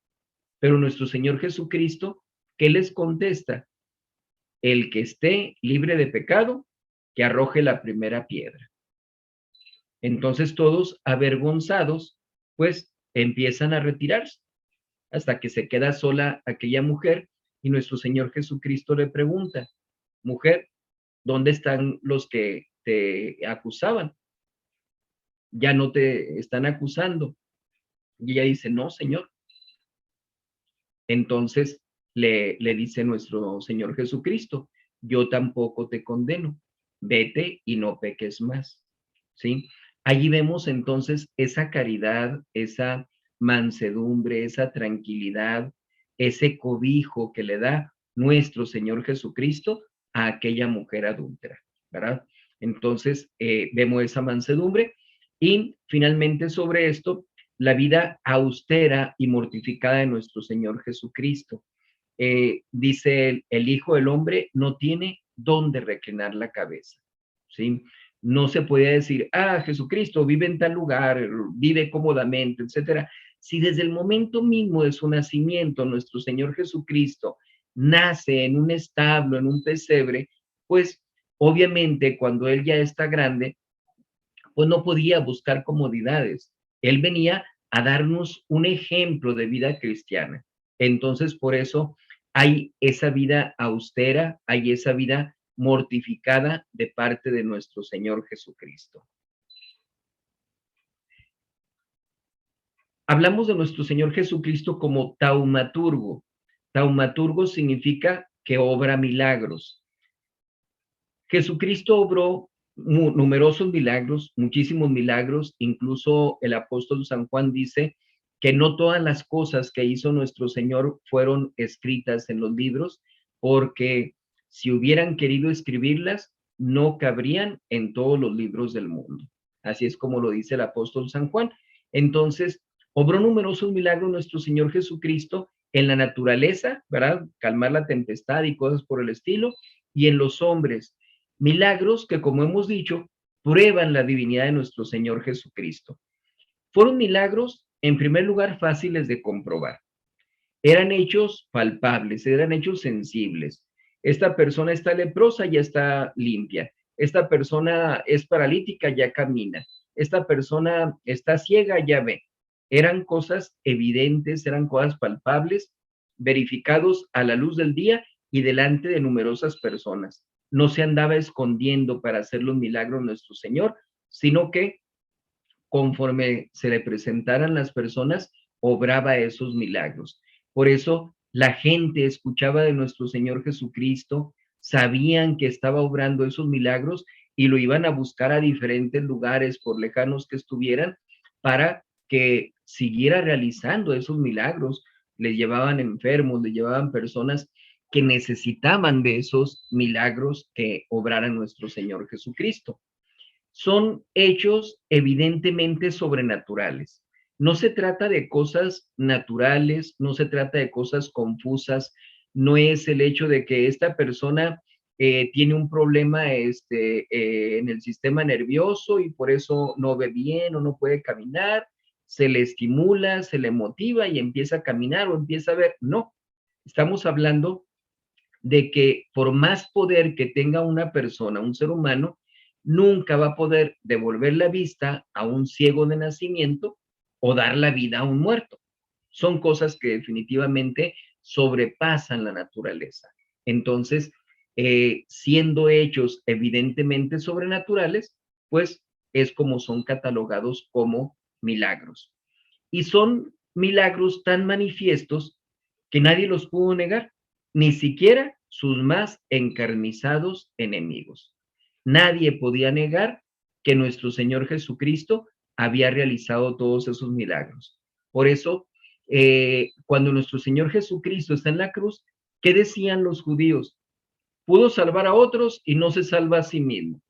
Pero nuestro Señor Jesucristo, ¿qué les contesta? El que esté libre de pecado, que arroje la primera piedra. Entonces todos avergonzados, pues empiezan a retirarse. hasta que se queda sola aquella mujer y nuestro Señor Jesucristo le pregunta, mujer, ¿dónde están los que te acusaban? Ya no te están acusando. Y ella dice, no, Señor. Entonces le dice nuestro Señor Jesucristo, yo tampoco te condeno, vete y no peques más, ¿sí? Allí vemos entonces esa caridad, esa mansedumbre, esa tranquilidad, ese cobijo que le da nuestro Señor Jesucristo a aquella mujer adúltera, ¿verdad? Entonces vemos esa mansedumbre y finalmente sobre esto la vida austera y mortificada de nuestro Señor Jesucristo. Dice el Hijo del Hombre no tiene dónde reclinar la cabeza, ¿sí? No se puede decir, Jesucristo vive en tal lugar, vive cómodamente, etcétera. Si desde el momento mismo de su nacimiento nuestro Señor Jesucristo nace en un establo, en un pesebre, pues obviamente cuando Él ya está grande, pues no podía buscar comodidades. Él venía a darnos un ejemplo de vida cristiana. Entonces, por eso hay esa vida austera, hay esa vida mortificada de parte de nuestro Señor Jesucristo. Hablamos de nuestro Señor Jesucristo como taumaturgo. Taumaturgo significa que obra milagros. Jesucristo obró numerosos milagros, muchísimos milagros, incluso el apóstol San Juan dice que no todas las cosas que hizo nuestro Señor fueron escritas en los libros, porque si hubieran querido escribirlas, no cabrían en todos los libros del mundo. Así es como lo dice el apóstol San Juan. Entonces, obró numerosos milagros nuestro Señor Jesucristo en la naturaleza, ¿verdad? Calmar la tempestad y cosas por el estilo, y en los hombres. Milagros que, como hemos dicho, prueban la divinidad de nuestro Señor Jesucristo. Fueron milagros, en primer lugar, fáciles de comprobar. Eran hechos palpables, eran hechos sensibles. Esta persona está leprosa, ya está limpia. Esta persona es paralítica, ya camina. Esta persona está ciega, ya ve. Eran cosas evidentes, eran cosas palpables, verificados a la luz del día y delante de numerosas personas. No se andaba escondiendo para hacer los milagros nuestro Señor, sino que conforme se le presentaran las personas, obraba esos milagros. Por eso la gente escuchaba de nuestro Señor Jesucristo, sabían que estaba obrando esos milagros y lo iban a buscar a diferentes lugares, por lejanos que estuvieran, para que siguiera realizando esos milagros. Les llevaban enfermos, les llevaban personas que necesitaban de esos milagros que obrara nuestro Señor Jesucristo. Son hechos evidentemente sobrenaturales. No se trata de cosas naturales, no se trata de cosas confusas, no es el hecho de que esta persona tiene un problema en el sistema nervioso y por eso no ve bien o no puede caminar, se le estimula, se le motiva y empieza a caminar o empieza a ver. No, estamos hablando de que por más poder que tenga una persona, un ser humano, nunca va a poder devolver la vista a un ciego de nacimiento o dar la vida a un muerto. Son cosas que definitivamente sobrepasan la naturaleza. Entonces, siendo hechos evidentemente sobrenaturales, pues es como son catalogados como milagros. Y son milagros tan manifiestos que nadie los pudo negar, ni siquiera sus más encarnizados enemigos. Nadie podía negar que nuestro Señor Jesucristo había realizado todos esos milagros. Por eso, cuando nuestro Señor Jesucristo está en la cruz, ¿qué decían los judíos? Pudo salvar a otros y no se salva a sí mismo.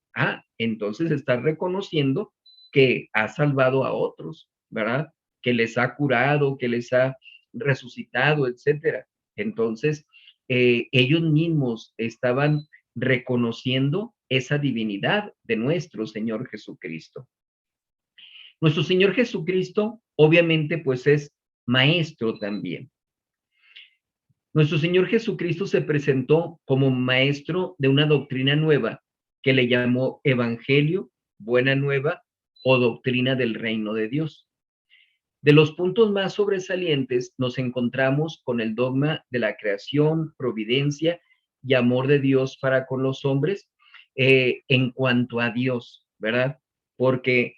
Entonces está reconociendo que ha salvado a otros, ¿verdad? Que les ha curado, que les ha resucitado, etcétera. Entonces, ellos mismos estaban reconociendo esa divinidad de nuestro Señor Jesucristo. Nuestro Señor Jesucristo, obviamente, pues es maestro también. Nuestro Señor Jesucristo se presentó como maestro de una doctrina nueva que le llamó Evangelio, Buena Nueva o Doctrina del Reino de Dios. De los puntos más sobresalientes nos encontramos con el dogma de la creación, providencia y amor de Dios para con los hombres en cuanto a Dios, ¿verdad? Porque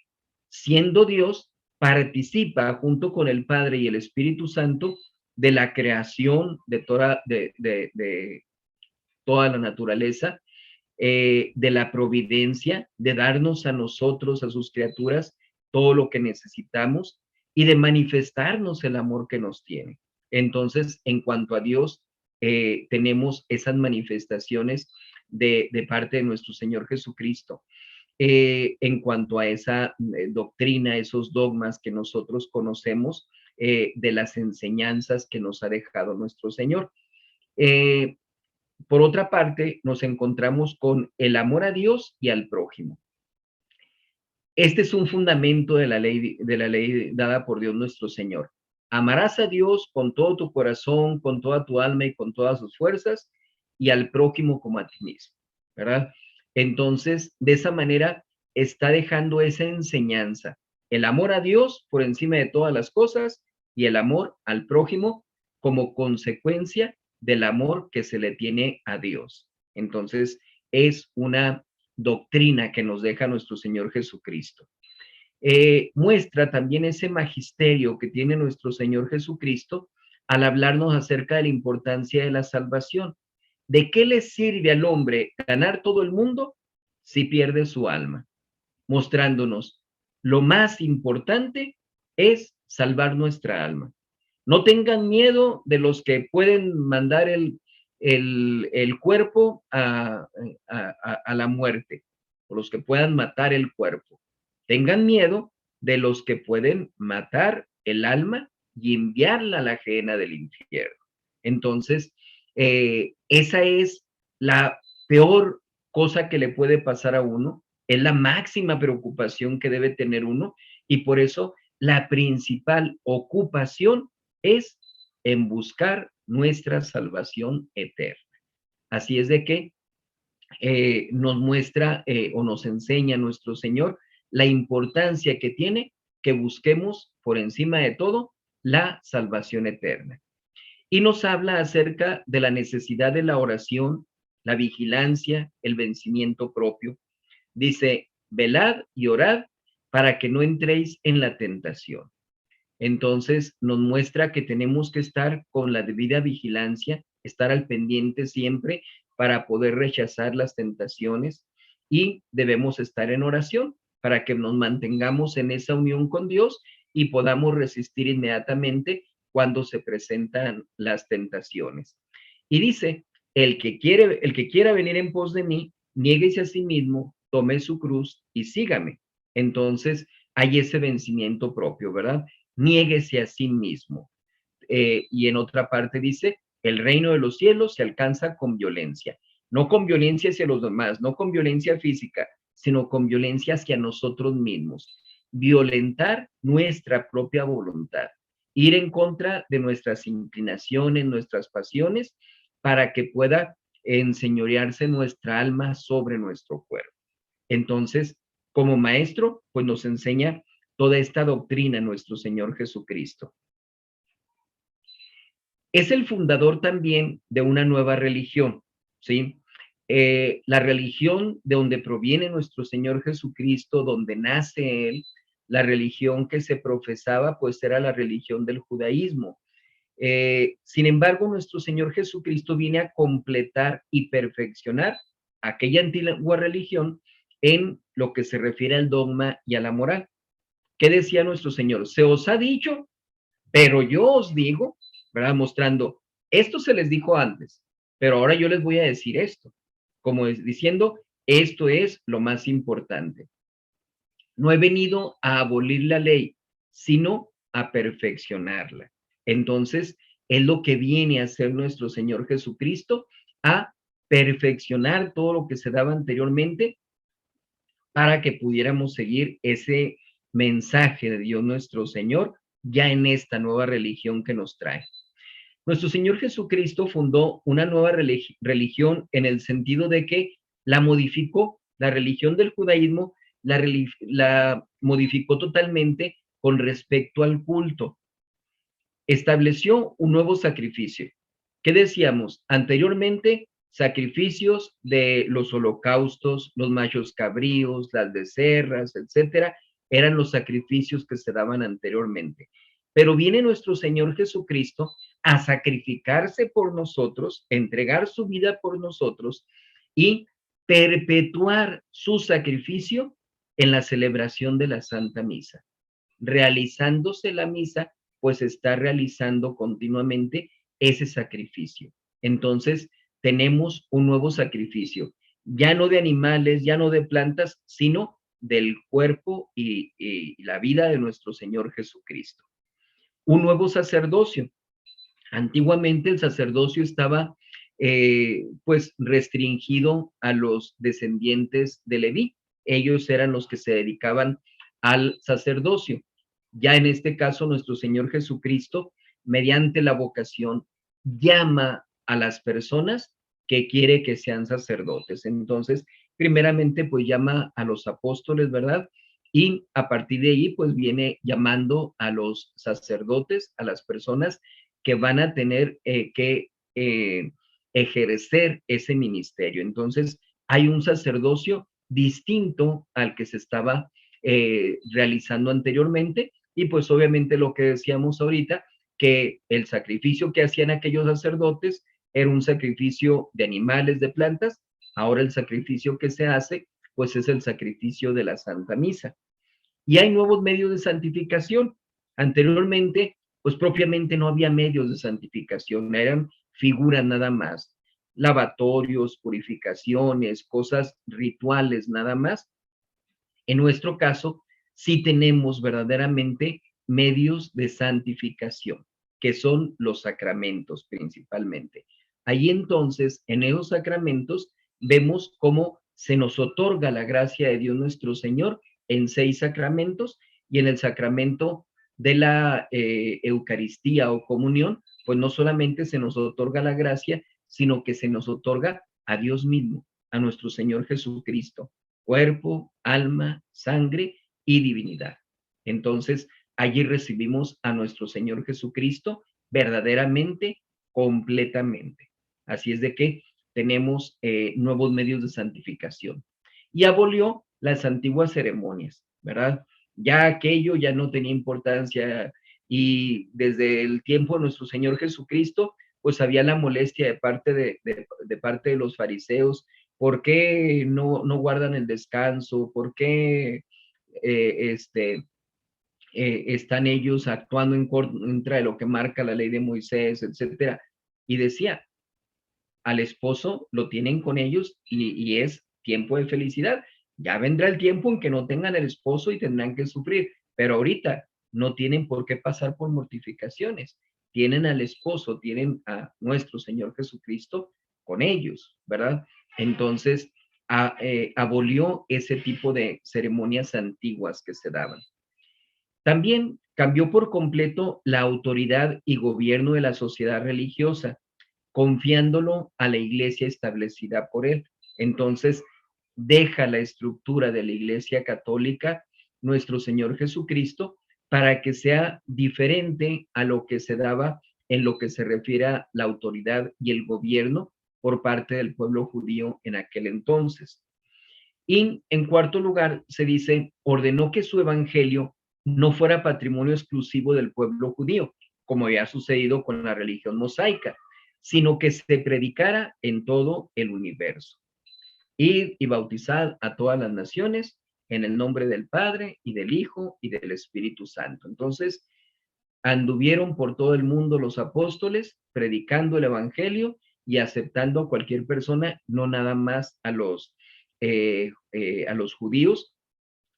siendo Dios, participa junto con el Padre y el Espíritu Santo de la creación de toda la naturaleza, de la providencia, de darnos a nosotros, a sus criaturas, todo lo que necesitamos y de manifestarnos el amor que nos tiene. Entonces, en cuanto a Dios, tenemos esas manifestaciones de parte de nuestro Señor Jesucristo. En cuanto a esa doctrina, esos dogmas que nosotros conocemos, de las enseñanzas que nos ha dejado nuestro Señor. Por otra parte, nos encontramos con el amor a Dios y al prójimo. Este es un fundamento de la ley dada por Dios nuestro Señor. Amarás a Dios con todo tu corazón, con toda tu alma y con todas sus fuerzas, y al prójimo como a ti mismo, ¿verdad? Entonces, de esa manera está dejando esa enseñanza, el amor a Dios por encima de todas las cosas y el amor al prójimo como consecuencia del amor que se le tiene a Dios. Entonces, es una doctrina que nos deja nuestro Señor Jesucristo. Muestra también ese magisterio que tiene nuestro Señor Jesucristo al hablarnos acerca de la importancia de la salvación. ¿De qué le sirve al hombre ganar todo el mundo si pierde su alma? Mostrándonos lo más importante es salvar nuestra alma. No tengan miedo de los que pueden mandar el cuerpo a la muerte, o los que puedan matar el cuerpo. Tengan miedo de los que pueden matar el alma y enviarla a la ajena del infierno. Entonces, esa es la peor cosa que le puede pasar a uno, es la máxima preocupación que debe tener uno, y por eso la principal ocupación es en buscar nuestra salvación eterna. Así es de que nos muestra o nos enseña nuestro Señor la importancia que tiene que busquemos por encima de todo la salvación eterna. Y nos habla acerca de la necesidad de la oración, la vigilancia, el vencimiento propio. Dice, velad y orad para que no entréis en la tentación. Entonces nos muestra que tenemos que estar con la debida vigilancia, estar al pendiente siempre para poder rechazar las tentaciones, y debemos estar en oración para que nos mantengamos en esa unión con Dios y podamos resistir inmediatamente cuando se presentan las tentaciones. Y dice, el que quiera venir en pos de mí, niéguese a sí mismo, tome su cruz y sígame. Entonces hay ese vencimiento propio, ¿verdad? Niéguese a sí mismo. Y en otra parte dice, el reino de los cielos se alcanza con violencia. No con violencia hacia los demás, no con violencia física, sino con violencia hacia nosotros mismos. Violentar nuestra propia voluntad. Ir en contra de nuestras inclinaciones, nuestras pasiones, para que pueda enseñorearse nuestra alma sobre nuestro cuerpo. Entonces, como maestro, pues nos enseña toda esta doctrina nuestro Señor Jesucristo. Es el fundador también de una nueva religión, ¿sí? La religión de donde proviene nuestro Señor Jesucristo, donde nace Él, la religión que se profesaba, pues era la religión del judaísmo. Sin embargo, nuestro Señor Jesucristo viene a completar y perfeccionar aquella antigua religión en lo que se refiere al dogma y a la moral. ¿Qué decía nuestro Señor? Se os ha dicho, pero yo os digo, ¿verdad? Mostrando, esto se les dijo antes, pero ahora yo les voy a decir esto, como diciendo, esto es lo más importante. No he venido a abolir la ley, sino a perfeccionarla. Entonces, es lo que viene a hacer nuestro Señor Jesucristo, a perfeccionar todo lo que se daba anteriormente para que pudiéramos seguir ese mensaje de Dios nuestro Señor ya en esta nueva religión que nos trae. Nuestro Señor Jesucristo fundó una nueva religión en el sentido de que la modificó, la religión del judaísmo la modificó totalmente con respecto al culto. Estableció un nuevo sacrificio. ¿Qué decíamos? Anteriormente, sacrificios de los holocaustos, los machos cabríos, las becerras, etcétera, eran los sacrificios que se daban anteriormente. Pero viene nuestro Señor Jesucristo a sacrificarse por nosotros, entregar su vida por nosotros y perpetuar su sacrificio en la celebración de la Santa Misa. Realizándose la misa, pues está realizando continuamente ese sacrificio. Entonces, tenemos un nuevo sacrificio, ya no de animales, ya no de plantas, sino del cuerpo y la vida de nuestro Señor Jesucristo. Un nuevo sacerdocio. Antiguamente el sacerdocio estaba pues restringido a los descendientes de Leví. Ellos eran los que se dedicaban al sacerdocio. Ya en este caso, nuestro Señor Jesucristo, mediante la vocación, llama a las personas que quiere que sean sacerdotes. Entonces, primeramente, pues llama a los apóstoles, ¿verdad? Y a partir de ahí, pues viene llamando a los sacerdotes, a las personas que van a tener que ejercer ese ministerio. Entonces, hay un sacerdocio distinto al que se estaba realizando anteriormente y pues obviamente lo que decíamos ahorita, que el sacrificio que hacían aquellos sacerdotes era un sacrificio de animales, de plantas. Ahora el sacrificio que se hace, pues es el sacrificio de la Santa Misa. Y hay nuevos medios de santificación. Anteriormente, pues propiamente no había medios de santificación, eran figuras nada más, lavatorios, purificaciones, cosas rituales nada más. En nuestro caso, sí tenemos verdaderamente medios de santificación, que son los sacramentos principalmente. Ahí entonces, en esos sacramentos, vemos cómo se nos otorga la gracia de Dios nuestro Señor en 6 sacramentos y en el sacramento de la Eucaristía o comunión, pues no solamente se nos otorga la gracia, sino que se nos otorga a Dios mismo, a nuestro Señor Jesucristo, cuerpo, alma, sangre y divinidad. Entonces, allí recibimos a nuestro Señor Jesucristo verdaderamente, completamente. Así es de que tenemos nuevos medios de santificación. Y abolió las antiguas ceremonias, ¿verdad? Ya aquello ya no tenía importancia y desde el tiempo de nuestro Señor Jesucristo, pues había la molestia de parte de los fariseos. ¿Por qué no guardan el descanso? ¿Por qué están ellos actuando en contra de lo que marca la ley de Moisés, etcétera? Y decía, al esposo lo tienen con ellos y es tiempo de felicidad. Ya vendrá el tiempo en que no tengan el esposo y tendrán que sufrir, pero ahorita no tienen por qué pasar por mortificaciones. Tienen al esposo, tienen a nuestro Señor Jesucristo con ellos, ¿verdad? Entonces, abolió ese tipo de ceremonias antiguas que se daban. También cambió por completo la autoridad y gobierno de la sociedad religiosa, confiándolo a la iglesia establecida por él. Entonces, deja la estructura de la iglesia católica, nuestro Señor Jesucristo, para que sea diferente a lo que se daba en lo que se refiere a la autoridad y el gobierno por parte del pueblo judío en aquel entonces. Y en cuarto lugar, se dice, ordenó que su evangelio no fuera patrimonio exclusivo del pueblo judío, como había sucedido con la religión mosaica, sino que se predicara en todo el universo. Id y bautizad a todas las naciones en el nombre del Padre y del Hijo y del Espíritu Santo. Entonces, anduvieron por todo el mundo los apóstoles predicando el evangelio y aceptando a cualquier persona, no nada más a los judíos.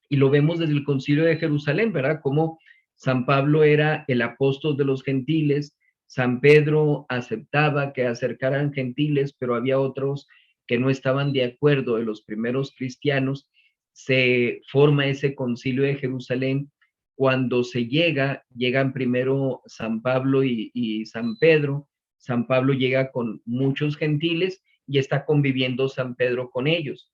Y lo vemos desde el Concilio de Jerusalén, ¿verdad? Como San Pablo era el apóstol de los gentiles, San Pedro aceptaba que acercaran gentiles, pero había otros que no estaban de acuerdo de los primeros cristianos. Se forma ese Concilio de Jerusalén. Cuando se llegan primero San Pablo y San Pedro. San Pablo llega con muchos gentiles y está conviviendo San Pedro con ellos.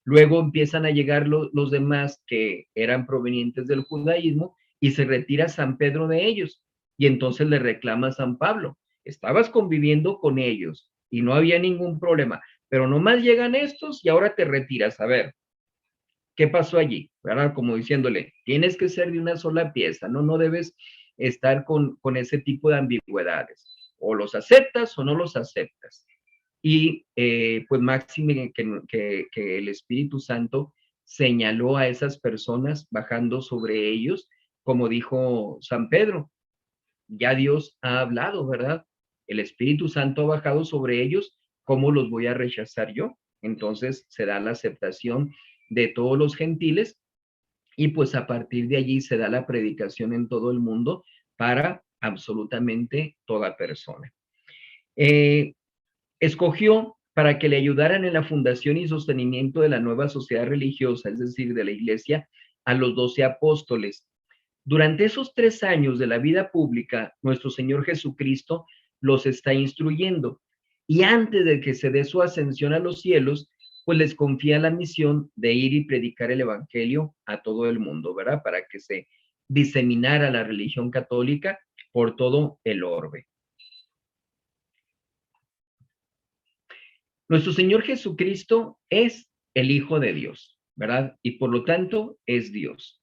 Luego empiezan a llegar los demás que eran provenientes del judaísmo y se retira San Pedro de ellos. Y entonces le reclama a San Pablo, estabas conviviendo con ellos y no había ningún problema, pero nomás llegan estos y ahora te retiras. A ver, ¿qué pasó allí? ¿Verdad? Como diciéndole, tienes que ser de una sola pieza, no debes estar con ese tipo de ambigüedades. O los aceptas o no los aceptas. Y pues máxime que el Espíritu Santo señaló a esas personas bajando sobre ellos, como dijo San Pedro, ya Dios ha hablado, ¿verdad? El Espíritu Santo ha bajado sobre ellos, ¿cómo los voy a rechazar yo? Entonces se da la aceptación de todos los gentiles y pues a partir de allí se da la predicación en todo el mundo para absolutamente toda persona. Escogió para que le ayudaran en la fundación y sostenimiento de la nueva sociedad religiosa, es decir, de la iglesia, a los 12 apóstoles. Durante esos 3 años de la vida pública, nuestro Señor Jesucristo los está instruyendo. Y antes de que se dé su ascensión a los cielos, pues les confía la misión de ir y predicar el evangelio a todo el mundo, ¿verdad? Para que se diseminara la religión católica por todo el orbe. Nuestro Señor Jesucristo es el Hijo de Dios, ¿verdad? Y por lo tanto es Dios.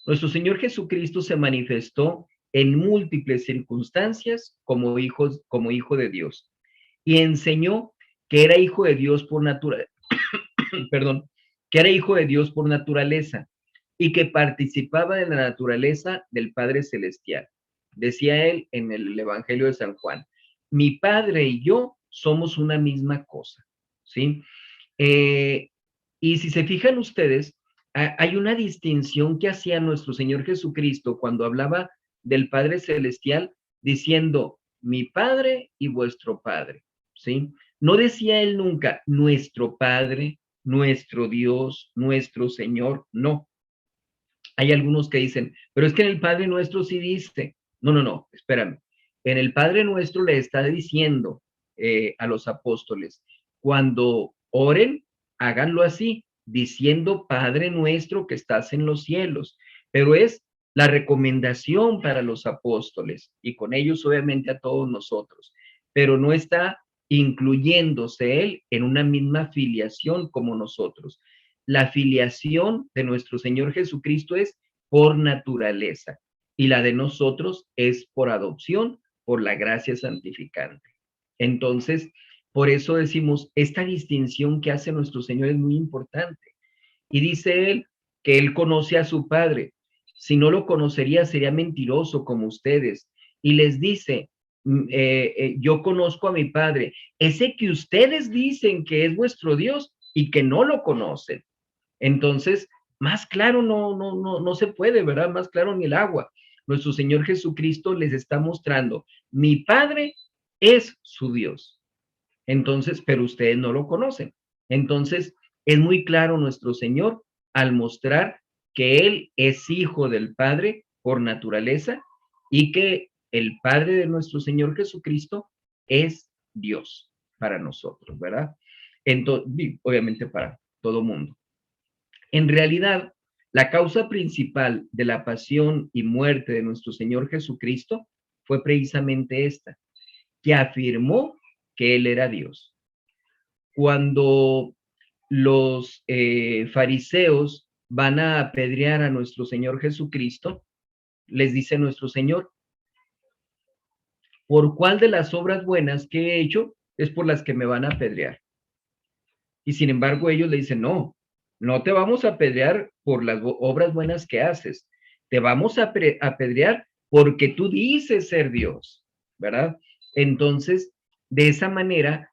Nuestro Señor Jesucristo se manifestó en múltiples circunstancias como hijo de Dios y enseñó que era hijo de Dios por naturaleza, perdón, que era hijo de Dios por naturaleza y que participaba de la naturaleza del Padre Celestial. Decía él en el Evangelio de San Juan, mi Padre y yo somos una misma cosa, ¿sí? Y si se fijan ustedes, hay una distinción que hacía nuestro Señor Jesucristo cuando hablaba del Padre Celestial, diciendo, mi Padre y vuestro Padre, ¿sí? No decía él nunca, nuestro Padre, nuestro Dios, nuestro Señor, no. Hay algunos que dicen, pero es que en el Padre Nuestro sí dice, no, espérame. En el Padre Nuestro le está diciendo a los apóstoles, cuando oren, háganlo así, diciendo Padre Nuestro que estás en los cielos. Pero es la recomendación para los apóstoles y con ellos obviamente a todos nosotros, pero no está incluyéndose él en una misma filiación como nosotros. La filiación de nuestro Señor Jesucristo es por naturaleza y la de nosotros es por adopción, por la gracia santificante. Entonces, por eso decimos, esta distinción que hace nuestro Señor es muy importante. Y dice él que él conoce a su Padre. Si no lo conocería, sería mentiroso como ustedes. Y les dice, yo conozco a mi Padre, ese que ustedes dicen que es vuestro Dios y que no lo conocen. Entonces, más claro no se puede, ¿verdad? Más claro ni el agua. Nuestro Señor Jesucristo les está mostrando, mi Padre es su Dios. Entonces, pero ustedes no lo conocen. Entonces, es muy claro nuestro Señor al mostrar que Él es hijo del Padre por naturaleza y que el Padre de nuestro Señor Jesucristo es Dios para nosotros, ¿verdad? Entonces, obviamente para todo mundo. En realidad, la causa principal de la pasión y muerte de nuestro Señor Jesucristo fue precisamente esta, que afirmó que Él era Dios. Cuando los fariseos van a apedrear a nuestro Señor Jesucristo, les dice nuestro Señor, ¿por cuál de las obras buenas que he hecho es por las que me van a apedrear? Y sin embargo ellos le dicen, no te vamos a apedrear por las obras buenas que haces, te vamos a apedrear porque tú dices ser Dios, ¿verdad? Entonces, de esa manera,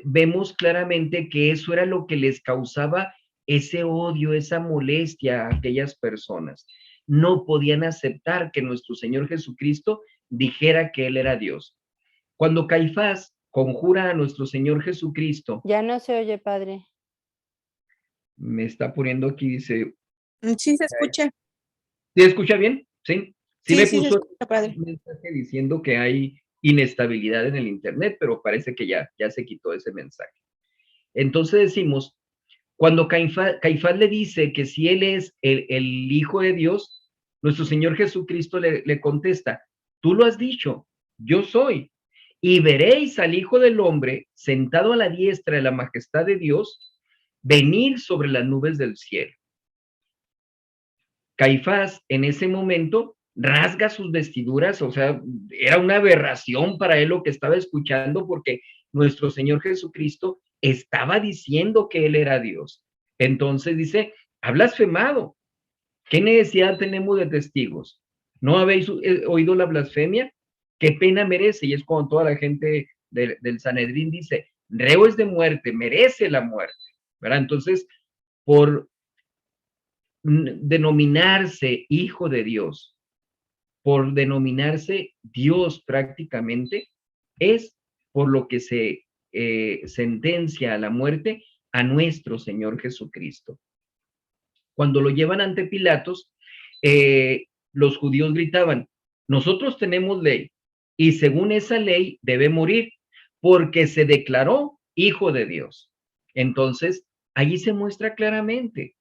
vemos claramente que eso era lo que les causaba ese odio, esa molestia a aquellas personas. No podían aceptar que nuestro Señor Jesucristo dijera que Él era Dios. Cuando Caifás conjura a nuestro Señor Jesucristo. Ya no se oye, padre. Me está poniendo aquí, dice. Sí, se escucha. ¿Sí escucha bien? Sí. Sí, me puso se escucha, padre. un mensaje diciendo que hay inestabilidad en el internet, pero parece que ya se quitó ese mensaje. Entonces decimos, cuando Caifás le dice que si él es el Hijo de Dios, nuestro Señor Jesucristo le contesta, tú lo has dicho, yo soy. Y veréis al Hijo del Hombre sentado a la diestra de la majestad de Dios, venir sobre las nubes del cielo. Caifás en ese momento rasga sus vestiduras, o sea, era una aberración para él lo que estaba escuchando, porque nuestro Señor Jesucristo estaba diciendo que Él era Dios. Entonces dice, ha blasfemado. ¿Qué necesidad tenemos de testigos? ¿No habéis oído la blasfemia? ¿Qué pena merece? Y es cuando toda la gente del Sanedrín dice, reo es de muerte, merece la muerte, ¿verdad? Entonces, por denominarse hijo de Dios, por denominarse Dios prácticamente, es por lo que se sentencia a la muerte a nuestro Señor Jesucristo. Cuando lo llevan ante Pilatos, los judíos gritaban, nosotros tenemos ley y según esa ley debe morir porque se declaró hijo de Dios. Entonces, allí se muestra claramente,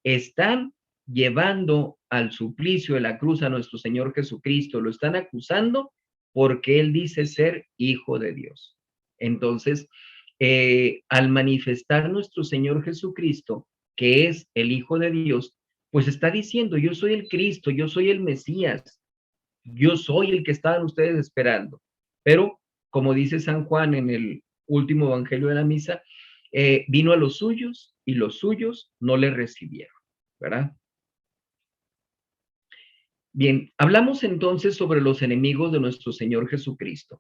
están llevando al suplicio de la cruz a nuestro Señor Jesucristo, lo están acusando porque Él dice ser hijo de Dios. Entonces, al manifestar nuestro Señor Jesucristo, que es el Hijo de Dios, pues está diciendo, yo soy el Cristo, yo soy el Mesías, yo soy el que estaban ustedes esperando. Pero, como dice San Juan en el último evangelio de la misa, vino a los suyos y los suyos no le recibieron, ¿verdad? Bien, hablamos entonces sobre los enemigos de nuestro Señor Jesucristo.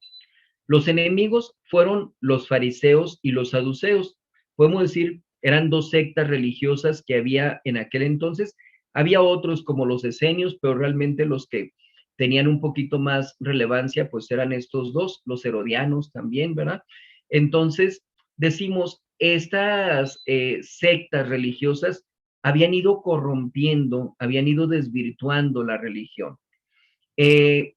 Los enemigos fueron los fariseos y los saduceos. Podemos decir, eran dos sectas religiosas que había en aquel entonces. Había otros como los esenios, pero realmente los que tenían un poquito más relevancia, pues eran estos dos, los herodianos también, ¿verdad? Entonces, decimos, estas sectas religiosas habían ido corrompiendo, habían ido desvirtuando la religión. En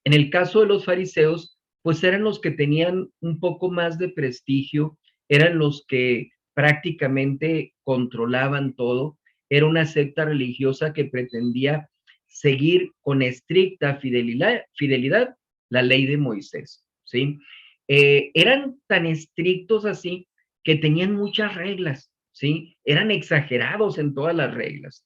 el caso de los fariseos, pues eran los que tenían un poco más de prestigio, eran los que prácticamente controlaban todo. Era una secta religiosa que pretendía seguir con estricta fidelidad la ley de Moisés, ¿sí? Eran tan estrictos así que tenían muchas reglas, ¿sí? Eran exagerados en todas las reglas.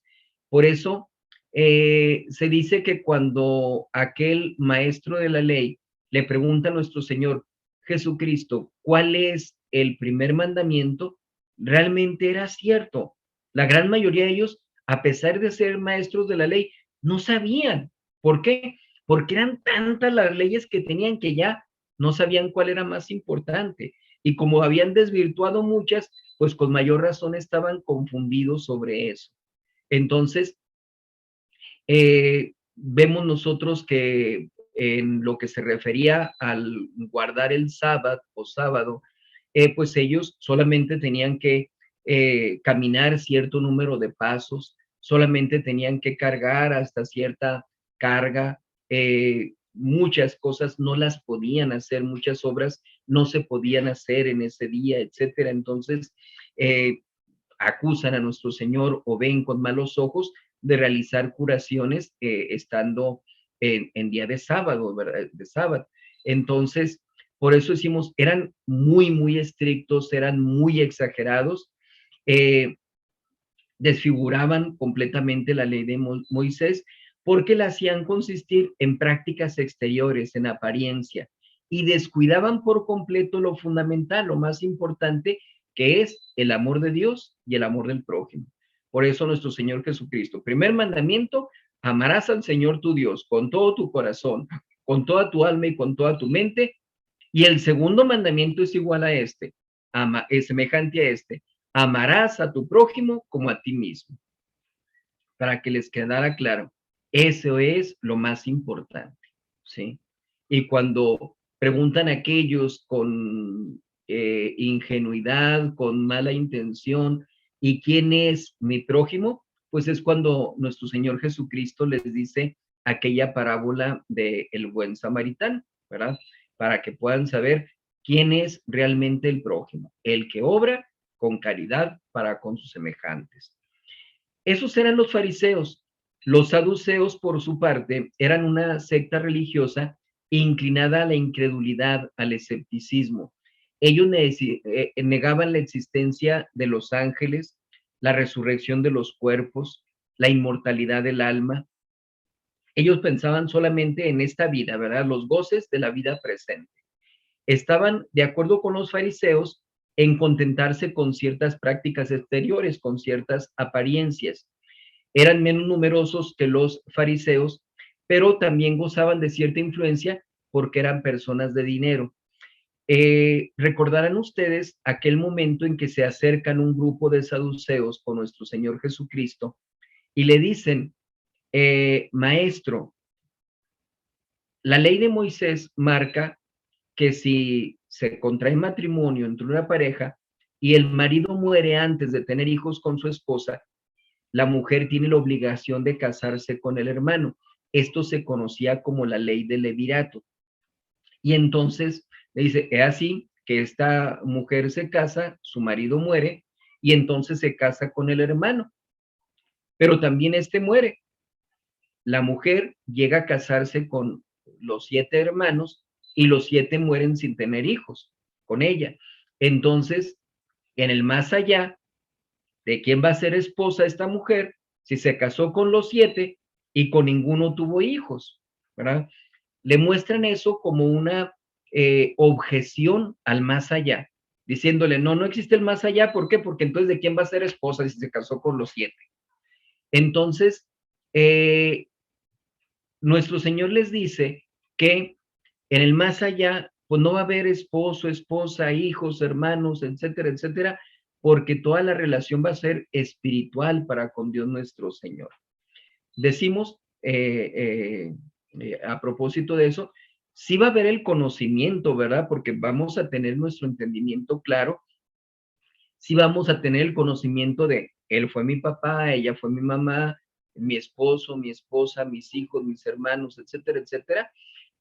Por eso se dice que cuando aquel maestro de la ley le pregunta a nuestro Señor Jesucristo cuál es el primer mandamiento, realmente era cierto. La gran mayoría de ellos, a pesar de ser maestros de la ley, no sabían. ¿Por qué? Porque eran tantas las leyes que tenían que ya no sabían cuál era más importante. Y como habían desvirtuado muchas, pues con mayor razón estaban confundidos sobre eso. Entonces, vemos nosotros que en lo que se refería al guardar el sábado o sábado, pues ellos solamente tenían que caminar cierto número de pasos, solamente tenían que cargar hasta cierta carga, muchas cosas no las podían hacer, muchas obras no se podían hacer en ese día, etcétera. Entonces, acusan a nuestro Señor o ven con malos ojos de realizar curaciones estando en día de sábado, ¿verdad? De sábado. Entonces, por eso decimos, eran muy estrictos, eran muy exagerados, desfiguraban completamente la ley de Moisés porque la hacían consistir en prácticas exteriores, en apariencia, y descuidaban por completo lo fundamental, lo más importante, que es el amor de Dios y el amor del prójimo. Por eso nuestro Señor Jesucristo, primer mandamiento, amarás al Señor tu Dios con todo tu corazón, con toda tu alma y con toda tu mente. Y el segundo mandamiento es igual a este, es semejante a este, amarás a tu prójimo como a ti mismo. Para que les quedara claro, eso es lo más importante, ¿sí? Y cuando preguntan a aquellos con ingenuidad, con mala intención, ¿y quién es mi prójimo? Pues es cuando nuestro Señor Jesucristo les dice aquella parábola del buen samaritano, ¿verdad? Para que puedan saber quién es realmente el prójimo, el que obra con caridad para con sus semejantes. Esos eran los fariseos. Los saduceos, por su parte, eran una secta religiosa inclinada a la incredulidad, al escepticismo. Ellos negaban la existencia de los ángeles, la resurrección de los cuerpos, la inmortalidad del alma. Ellos pensaban solamente en esta vida, ¿verdad? Los goces de la vida presente. Estaban de acuerdo con los fariseos en contentarse con ciertas prácticas exteriores, con ciertas apariencias. Eran menos numerosos que los fariseos, pero también gozaban de cierta influencia porque eran personas de dinero. Recordarán ustedes aquel momento en que se acercan un grupo de saduceos con nuestro Señor Jesucristo y le dicen, maestro, la ley de Moisés marca que si se contrae matrimonio entre una pareja y el marido muere antes de tener hijos con su esposa, la mujer tiene la obligación de casarse con el hermano. Esto se conocía como la ley del levirato. Y entonces le dice, es así que esta mujer se casa, su marido muere, y entonces se casa con el hermano. Pero también este muere. La mujer llega a casarse con los 7 hermanos y los 7 mueren sin tener hijos con ella. Entonces, en el más allá, ¿de quién va a ser esposa esta mujer si se casó con los 7 y con ninguno tuvo hijos? ¿Verdad? Le muestran eso como una objeción al más allá, diciéndole, no, no existe el más allá. ¿Por qué? Porque entonces, ¿de quién va a ser esposa si se casó con los 7? Entonces, nuestro Señor les dice que en el más allá, pues no va a haber esposo, esposa, hijos, hermanos, etcétera, etcétera, porque toda la relación va a ser espiritual para con Dios nuestro Señor. Decimos, a propósito de eso, sí va a haber el conocimiento, ¿verdad? Porque vamos a tener nuestro entendimiento claro, sí vamos a tener el conocimiento de, él fue mi papá, ella fue mi mamá, mi esposo, mi esposa, mis hijos, mis hermanos, etcétera, etcétera,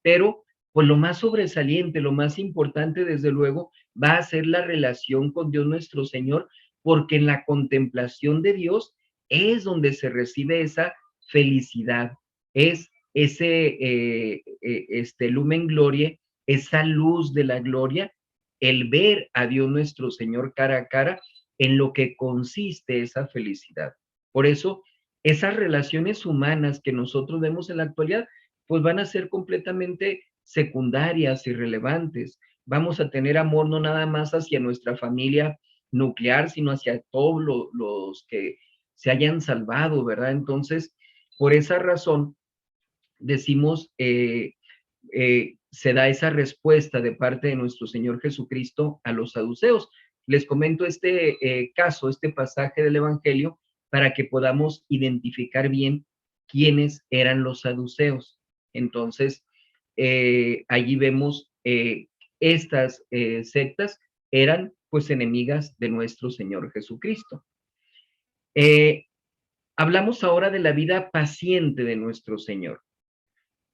pero pues lo más sobresaliente, lo más importante, desde luego, va a ser la relación con Dios nuestro Señor, porque en la contemplación de Dios es donde se recibe esa felicidad, es ese lumen gloria, esa luz de la gloria, el ver a Dios nuestro Señor cara a cara, en lo que consiste esa felicidad. Por eso, esas relaciones humanas que nosotros vemos en la actualidad, pues van a ser completamente secundarias, irrelevantes. Vamos a tener amor no nada más hacia nuestra familia nuclear, sino hacia todos los que se hayan salvado, ¿verdad? Entonces, por esa razón, decimos, se da esa respuesta de parte de nuestro Señor Jesucristo a los saduceos. Les comento este caso, este pasaje del Evangelio, para que podamos identificar bien quiénes eran los saduceos. Entonces, allí vemos estas sectas eran pues enemigas de nuestro Señor Jesucristo. Hablamos ahora de la vida paciente de nuestro Señor.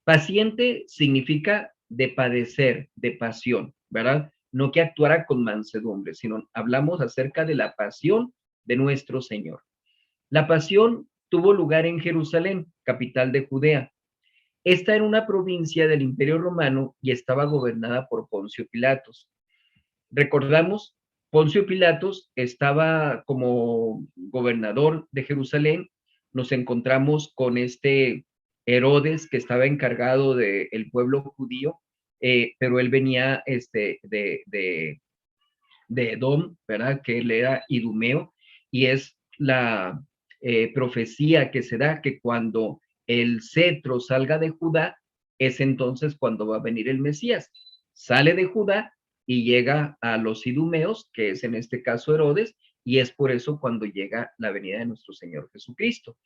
Paciente significa de padecer, de pasión, ¿verdad? No que actuara con mansedumbre, sino hablamos acerca de la pasión de nuestro Señor. La pasión tuvo lugar en Jerusalén, capital de Judea. Esta era una provincia del Imperio Romano y estaba gobernada por Poncio Pilatos. Recordamos, Poncio Pilatos estaba como gobernador de Jerusalén. Nos encontramos con este Herodes que estaba encargado del pueblo judío, pero él venía de Edom, ¿verdad? Que él era idumeo, y es la profecía que se da que cuando el cetro salga de Judá, es entonces cuando va a venir el Mesías. Sale de Judá y llega a los idumeos, que es en este caso Herodes, y es por eso cuando llega la venida de nuestro Señor Jesucristo.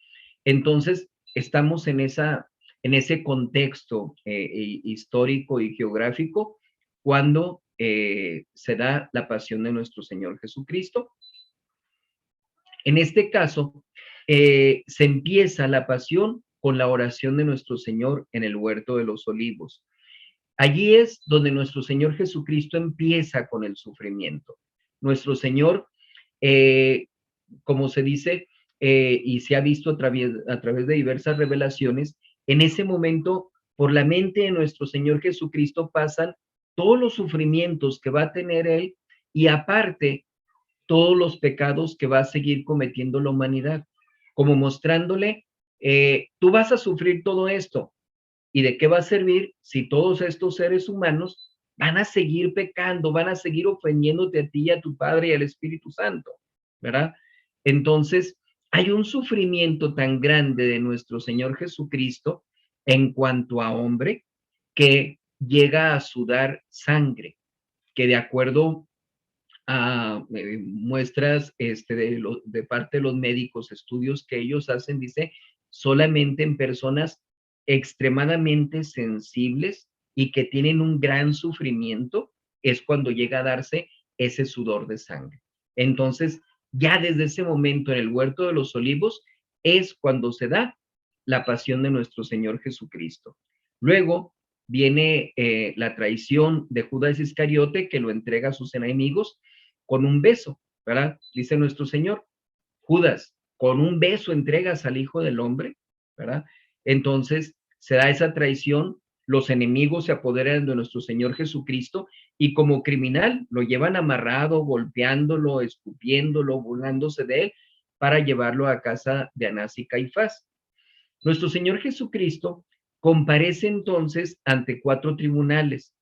Entonces, estamos en ese contexto histórico y geográfico cuando se da la pasión de nuestro Señor Jesucristo. En este caso, se empieza la pasión con la oración de nuestro Señor en el huerto de los olivos. Allí es donde nuestro Señor Jesucristo empieza con el sufrimiento. Nuestro Señor, como se dice, y se ha visto a través de diversas revelaciones, en ese momento, por la mente de nuestro Señor Jesucristo pasan todos los sufrimientos que va a tener Él y aparte todos los pecados que va a seguir cometiendo la humanidad, como mostrándole, tú vas a sufrir todo esto, ¿y de qué va a servir si todos estos seres humanos van a seguir pecando, van a seguir ofendiéndote a ti y a tu Padre y al Espíritu Santo? ¿Verdad? Entonces, hay un sufrimiento tan grande de nuestro Señor Jesucristo en cuanto a hombre que llega a sudar sangre, que de acuerdo a muestras de parte de los médicos, estudios que ellos hacen, dice, solamente en personas extremadamente sensibles y que tienen un gran sufrimiento, es cuando llega a darse ese sudor de sangre. Entonces, ya desde ese momento en el huerto de los olivos es cuando se da la pasión de nuestro Señor Jesucristo. Luego viene la traición de Judas Iscariote, que lo entrega a sus enemigos con un beso, ¿verdad? Dice nuestro Señor, Judas, con un beso entregas al Hijo del Hombre, ¿verdad? Entonces se da esa traición, los enemigos se apoderan de nuestro Señor Jesucristo y como criminal lo llevan amarrado, golpeándolo, escupiéndolo, burlándose de él para llevarlo a casa de Anás y Caifás. Nuestro Señor Jesucristo comparece entonces ante 4 tribunales,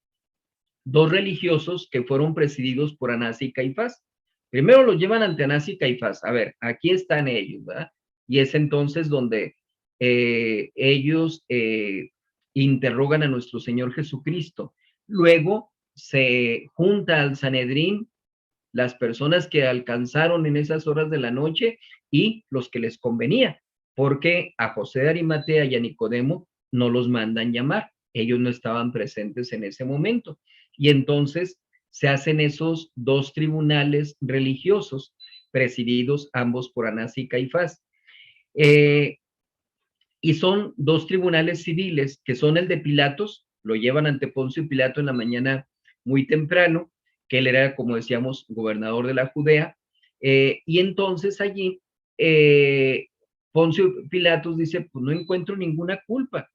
2 religiosos que fueron presididos por Anás y Caifás. Primero los llevan ante Anás y Caifás. A ver, aquí están ellos, ¿verdad? Y es entonces donde ellos interrogan a nuestro Señor Jesucristo. Luego se junta al Sanedrín las personas que alcanzaron en esas horas de la noche y los que les convenía, porque a José de Arimatea y a Nicodemo no los mandan llamar, ellos no estaban presentes en ese momento. Y entonces se hacen esos 2 tribunales religiosos, presididos ambos por Anás y Caifás. Y son 2 tribunales civiles, que son el de Pilatos, lo llevan ante Poncio Pilato en la mañana muy temprano, que él era, como decíamos, gobernador de la Judea, y entonces allí Poncio Pilatos dice, pues no encuentro ninguna culpa.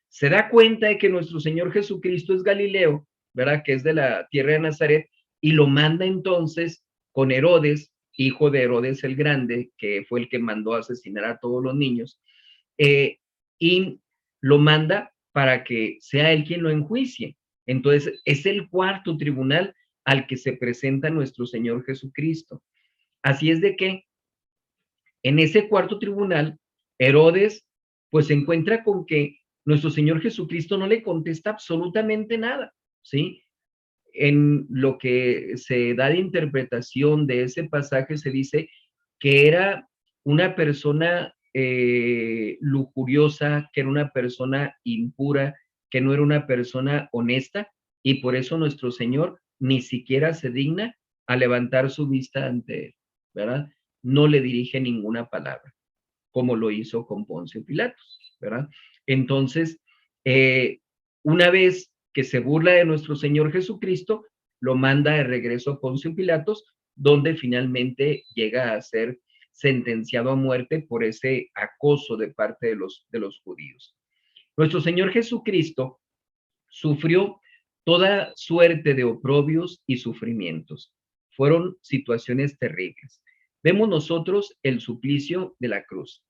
Se da cuenta de que nuestro Señor Jesucristo es Galileo, ¿verdad? Que es de la tierra de Nazaret, y lo manda entonces con Herodes, hijo de Herodes el Grande, que fue el que mandó a asesinar a todos los niños, y lo manda para que sea él quien lo enjuicie. Entonces, es el 4º tribunal al que se presenta nuestro Señor Jesucristo. Así es de que en ese 4º tribunal, Herodes, pues se encuentra con que nuestro Señor Jesucristo no le contesta absolutamente nada, ¿sí? En lo que se da de interpretación de ese pasaje se dice que era una persona lujuriosa, que era una persona impura, que no era una persona honesta, y por eso nuestro Señor ni siquiera se digna a levantar su vista ante él, ¿verdad? No le dirige ninguna palabra, como lo hizo con Poncio Pilatos, ¿verdad? Entonces, una vez que se burla de nuestro Señor Jesucristo, lo manda de regreso a Poncio Pilatos, donde finalmente llega a ser sentenciado a muerte por ese acoso de parte de los judíos. Nuestro Señor Jesucristo sufrió toda suerte de oprobios y sufrimientos. Fueron situaciones terribles. Vemos nosotros el suplicio de la cruz.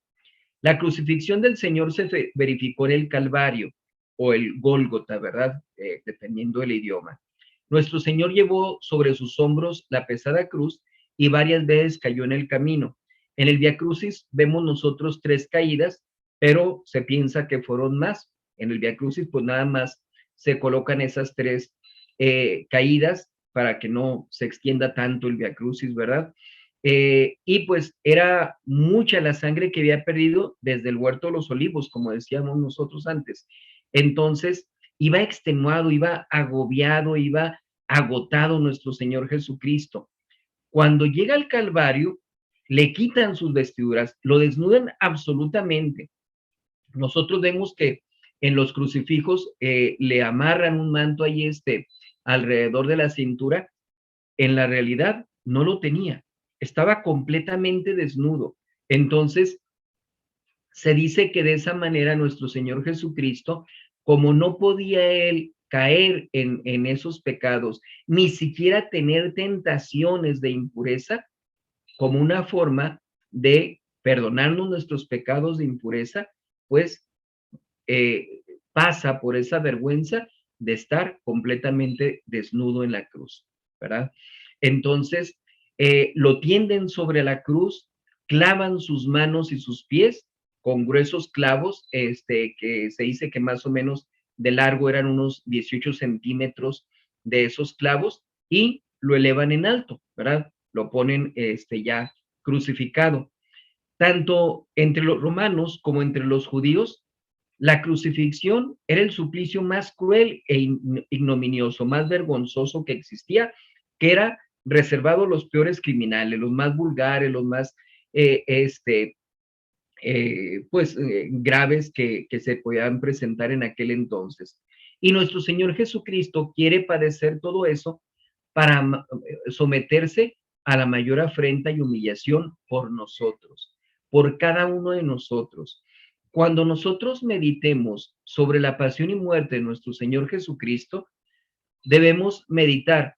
La crucifixión del Señor se verificó en el Calvario o el Gólgota, ¿verdad? Dependiendo del idioma. Nuestro Señor llevó sobre sus hombros la pesada cruz y varias veces cayó en el camino. En el Vía Crucis vemos nosotros 3 caídas, pero se piensa que fueron más. En el Vía Crucis, pues nada más se colocan esas 3 caídas para que no se extienda tanto el Vía Crucis, ¿verdad? Y pues era mucha la sangre que había perdido desde el huerto de los olivos, como decíamos nosotros antes. Entonces, iba extenuado, iba agobiado, iba agotado nuestro Señor Jesucristo. Cuando llega al Calvario, le quitan sus vestiduras, lo desnudan absolutamente. Nosotros vemos que en los crucifijos le amarran un manto ahí alrededor de la cintura. En la realidad no lo tenía, estaba completamente desnudo. Entonces, se dice que de esa manera nuestro Señor Jesucristo, como no podía él caer en esos pecados, ni siquiera tener tentaciones de impureza, como una forma de perdonarnos nuestros pecados de impureza, pues pasa por esa vergüenza de estar completamente desnudo en la cruz, ¿verdad? Entonces, lo tienden sobre la cruz, clavan sus manos y sus pies con gruesos clavos, que se dice que más o menos de largo eran unos 18 centímetros de esos clavos, y lo elevan en alto, ¿verdad? Lo ponen ya crucificado. Tanto entre los romanos como entre los judíos, la crucifixión era el suplicio más cruel e ignominioso, más vergonzoso que existía, que era reservado a los peores criminales, los más vulgares, los más graves que se podían presentar en aquel entonces. Y nuestro Señor Jesucristo quiere padecer todo eso para someterse a la mayor afrenta y humillación por nosotros, por cada uno de nosotros. Cuando nosotros meditemos sobre la pasión y muerte de nuestro Señor Jesucristo, debemos meditar,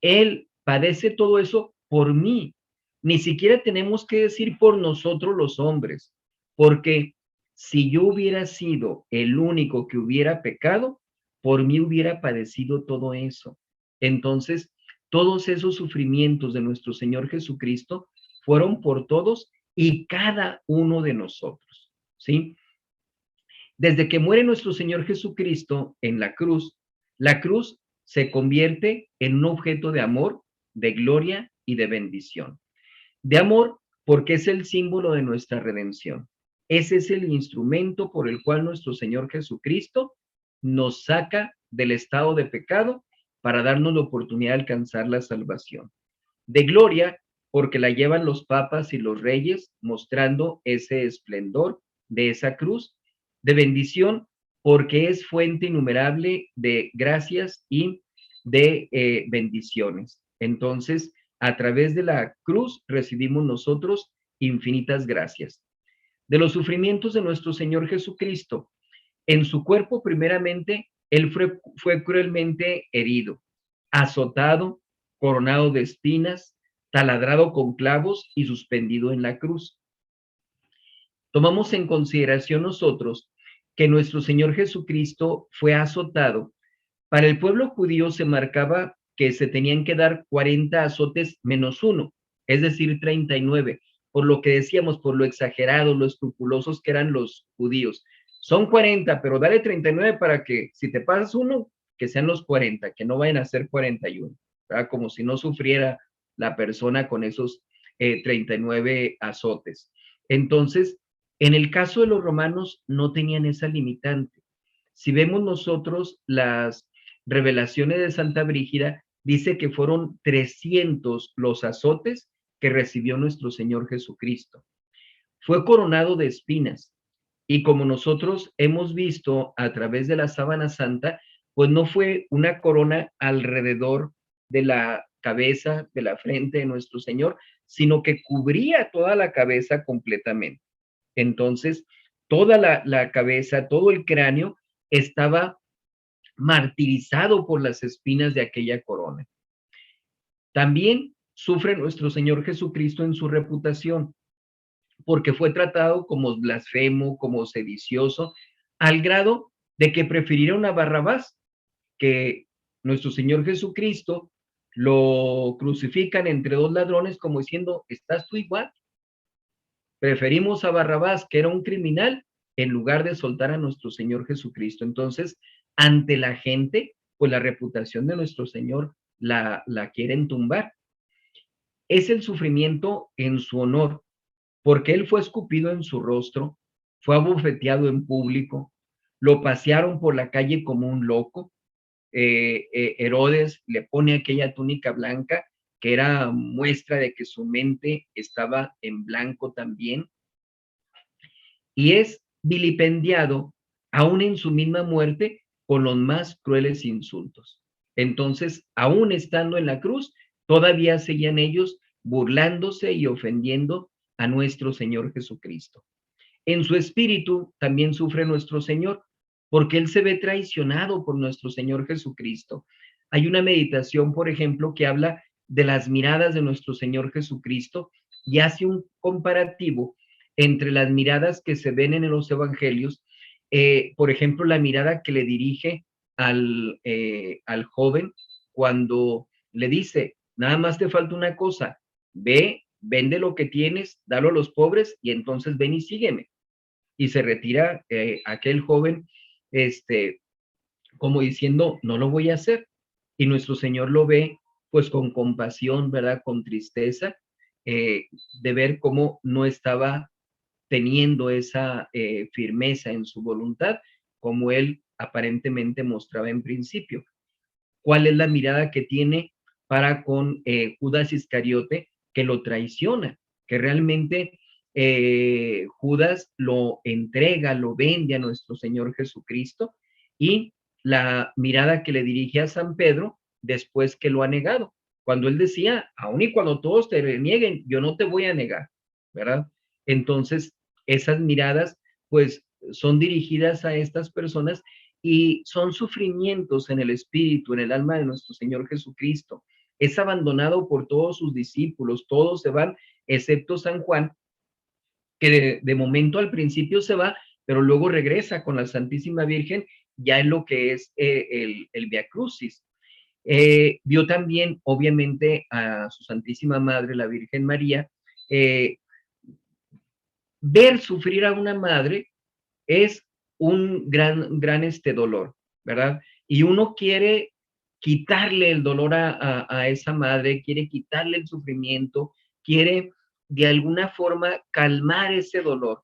Él padece todo eso por mí. Ni siquiera tenemos que decir por nosotros los hombres, porque si yo hubiera sido el único que hubiera pecado, por mí hubiera padecido todo eso. Entonces, todos esos sufrimientos de nuestro Señor Jesucristo fueron por todos y cada uno de nosotros, ¿sí? Desde que muere nuestro Señor Jesucristo en la cruz se convierte en un objeto de amor, de gloria y de bendición. De amor, porque es el símbolo de nuestra redención. Ese es el instrumento por el cual nuestro Señor Jesucristo nos saca del estado de pecado para darnos la oportunidad de alcanzar la salvación. De gloria, porque la llevan los papas y los reyes, mostrando ese esplendor de esa cruz. De bendición, porque es fuente innumerable de gracias y de bendiciones. Entonces, a través de la cruz recibimos nosotros infinitas gracias. De los sufrimientos de nuestro Señor Jesucristo, en su cuerpo primeramente, Él fue cruelmente herido, azotado, coronado de espinas, taladrado con clavos y suspendido en la cruz. Tomamos en consideración nosotros que nuestro Señor Jesucristo fue azotado. Para el pueblo judío se marcaba que se tenían que dar 40 azotes menos uno, es decir, 39, por lo que decíamos, por lo exagerado, lo escrupulosos que eran los judíos. Son 40, pero dale 39 para que si te pasas uno, que sean los 40, que no vayan a ser 41, ¿verdad? Como si no sufriera la persona con esos 39 azotes. Entonces, en el caso de los romanos no tenían esa limitante. Si vemos nosotros las revelaciones de Santa Brígida, dice que fueron 300 los azotes que recibió nuestro Señor Jesucristo. Fue coronado de espinas y como nosotros hemos visto a través de la sábana santa, pues no fue una corona alrededor de la cabeza, de la frente de nuestro Señor, sino que cubría toda la cabeza completamente. Entonces, toda la cabeza, todo el cráneo estaba martirizado por las espinas de aquella corona. También sufre nuestro Señor Jesucristo en su reputación, porque fue tratado como blasfemo, como sedicioso, al grado de que prefirieron a Barrabás, que nuestro Señor Jesucristo lo crucifican entre dos ladrones como diciendo, ¿estás tú igual? Preferimos a Barrabás, que era un criminal, en lugar de soltar a nuestro Señor Jesucristo. Entonces, ante la gente, pues la reputación de nuestro Señor la quieren tumbar. Es el sufrimiento en su honor, porque Él fue escupido en su rostro, fue abofeteado en público, lo pasearon por la calle como un loco. Herodes le pone aquella túnica blanca que era muestra de que su mente estaba en blanco también, y es vilipendiado aún en su misma muerte con los más crueles insultos. Entonces, aún estando en la cruz, todavía seguían ellos burlándose y ofendiendo a nuestro Señor Jesucristo. En su espíritu también sufre nuestro Señor, porque Él se ve traicionado por nuestro Señor Jesucristo. Hay una meditación, por ejemplo, que habla de las miradas de nuestro Señor Jesucristo y hace un comparativo entre las miradas que se ven en los evangelios, por ejemplo, la mirada que le dirige al joven cuando le dice, nada más te falta una cosa, ve, vende lo que tienes, dalo a los pobres y entonces ven y sígueme. Y se retira aquel joven, como diciendo, no lo voy a hacer. Y nuestro Señor lo ve pues con compasión, ¿verdad? Con tristeza, de ver cómo no estaba teniendo esa firmeza en su voluntad, como él aparentemente mostraba en principio. ¿Cuál es la mirada que tiene para con Judas Iscariote, que lo traiciona, que realmente Judas lo entrega, lo vende a nuestro Señor Jesucristo, y la mirada que le dirige a San Pedro después que lo ha negado, cuando él decía, aun y cuando todos te nieguen, yo no te voy a negar, ¿verdad? Entonces, esas miradas, pues, son dirigidas a estas personas y son sufrimientos en el espíritu, en el alma de nuestro Señor Jesucristo. Es abandonado por todos sus discípulos, todos se van, excepto San Juan, que de momento al principio se va, pero luego regresa con la Santísima Virgen ya en lo que es el Via Crucis. Vio también, obviamente, a su Santísima Madre, la Virgen María. Ver sufrir a una madre es un gran dolor, ¿verdad? Y uno quiere quitarle el dolor a esa madre, quiere quitarle el sufrimiento, quiere de alguna forma calmar ese dolor,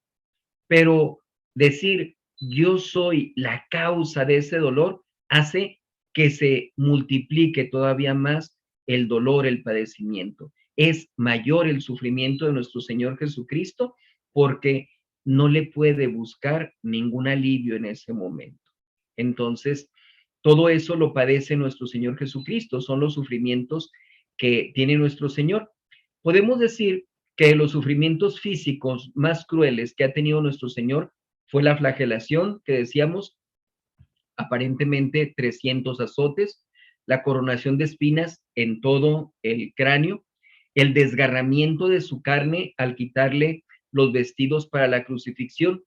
pero decir yo soy la causa de ese dolor hace que se multiplique todavía más el dolor, el padecimiento. Es mayor el sufrimiento de nuestro Señor Jesucristo porque no le puede buscar ningún alivio en ese momento. Entonces, todo eso lo padece nuestro Señor Jesucristo, son los sufrimientos que tiene nuestro Señor. Podemos decir que los sufrimientos físicos más crueles que ha tenido nuestro Señor fue la flagelación, que decíamos, aparentemente 300 azotes, la coronación de espinas en todo el cráneo, el desgarramiento de su carne al quitarle los vestidos para la crucifixión.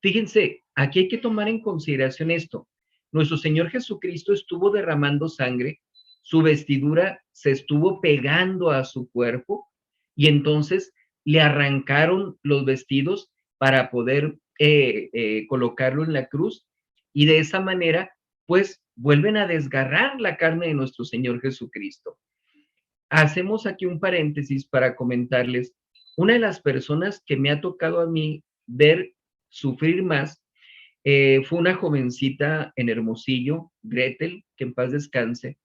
Fíjense, aquí hay que tomar en consideración esto. Nuestro Señor Jesucristo estuvo derramando sangre, su vestidura se estuvo pegando a su cuerpo y entonces le arrancaron los vestidos para poder colocarlo en la cruz y de esa manera, pues, vuelven a desgarrar la carne de nuestro Señor Jesucristo. Hacemos aquí un paréntesis para comentarles, una de las personas que me ha tocado a mí ver sufrir más fue una jovencita en Hermosillo, Gretel, que en paz descanse.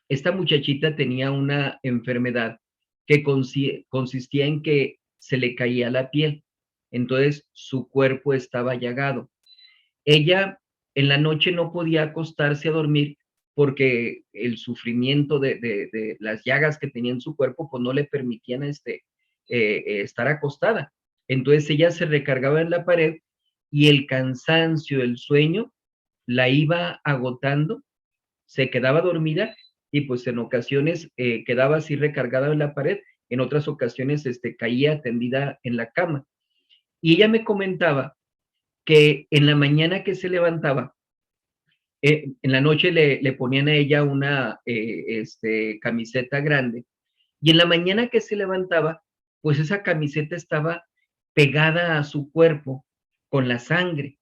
Esta muchachita tenía una enfermedad que consistía en que se le caía la piel, entonces su cuerpo estaba llagado. Ella en la noche no podía acostarse a dormir porque el sufrimiento de las llagas que tenía en su cuerpo pues no le permitían estar acostada. Entonces ella se recargaba en la pared y el cansancio, el sueño la iba agotando, se quedaba dormida y pues en ocasiones quedaba así recargada en la pared, en otras ocasiones caía tendida en la cama. Y ella me comentaba que en la mañana que se levantaba, en la noche le ponían a ella una camiseta grande y en la mañana que se levantaba, pues esa camiseta estaba pegada a su cuerpo con la sangre.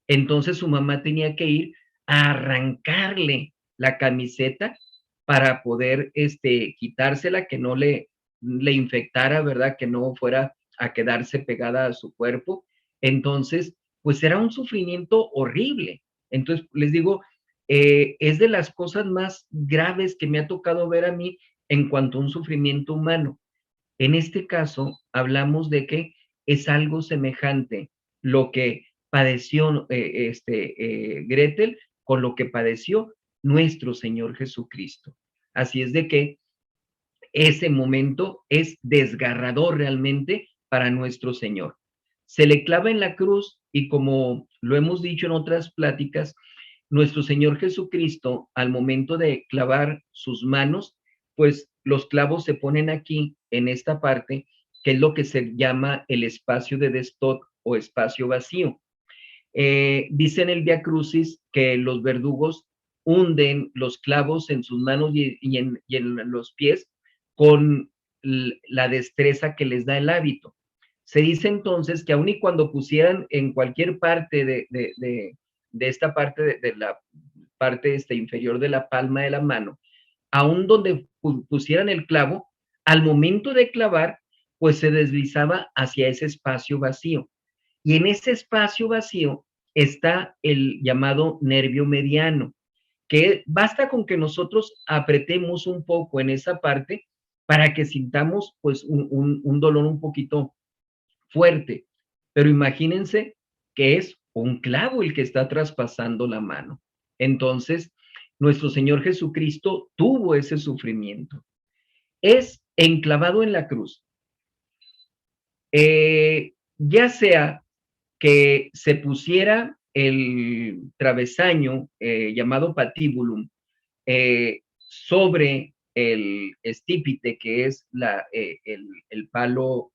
Entonces su mamá tenía que ir a arrancarle la camiseta para poder quitársela, que no le infectara, ¿verdad? Que no fuera a quedarse pegada a su cuerpo. Entonces, pues era un sufrimiento horrible. Entonces, les digo, es de las cosas más graves que me ha tocado ver a mí en cuanto a un sufrimiento humano. En este caso, hablamos de que es algo semejante lo que padeció Gretel con lo que padeció nuestro Señor Jesucristo. Así es de que ese momento es desgarrador realmente para nuestro Señor. Se le clava en la cruz y, como lo hemos dicho en otras pláticas, nuestro Señor Jesucristo, al momento de clavar sus manos, pues los clavos se ponen aquí, en esta parte, que es lo que se llama el espacio de Destot o espacio vacío. Dice en el Vía Crucis que los verdugos hunden los clavos en sus manos y en los pies con la destreza que les da el hábito. Se dice entonces que aun y cuando pusieran en cualquier parte de esta parte, de la parte inferior de la palma de la mano, aun donde pusieran el clavo, al momento de clavar, pues se deslizaba hacia ese espacio vacío. Y en ese espacio vacío está el llamado nervio mediano, que basta con que nosotros apretemos un poco en esa parte para que sintamos pues un dolor un poquito fuerte. Pero imagínense que es un clavo el que está traspasando la mano. Entonces, nuestro Señor Jesucristo tuvo ese sufrimiento. Es enclavado en la cruz. Ya sea que se pusiera el travesaño llamado patibulum sobre el estípite, que es el palo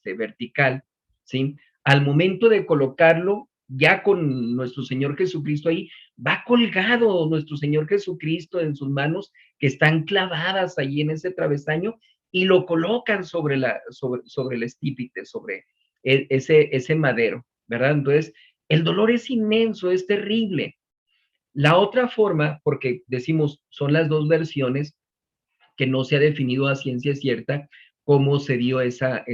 vertical, ¿sí? Al momento de colocarlo, ya con nuestro Señor Jesucristo ahí, va colgado nuestro Señor Jesucristo en sus manos, que están clavadas ahí en ese travesaño, y lo colocan sobre el estípite, sobre ese madero, ¿verdad? Entonces, el dolor es inmenso, es terrible. La otra forma, porque decimos, son las dos versiones, que no se ha definido a ciencia cierta cómo se dio esa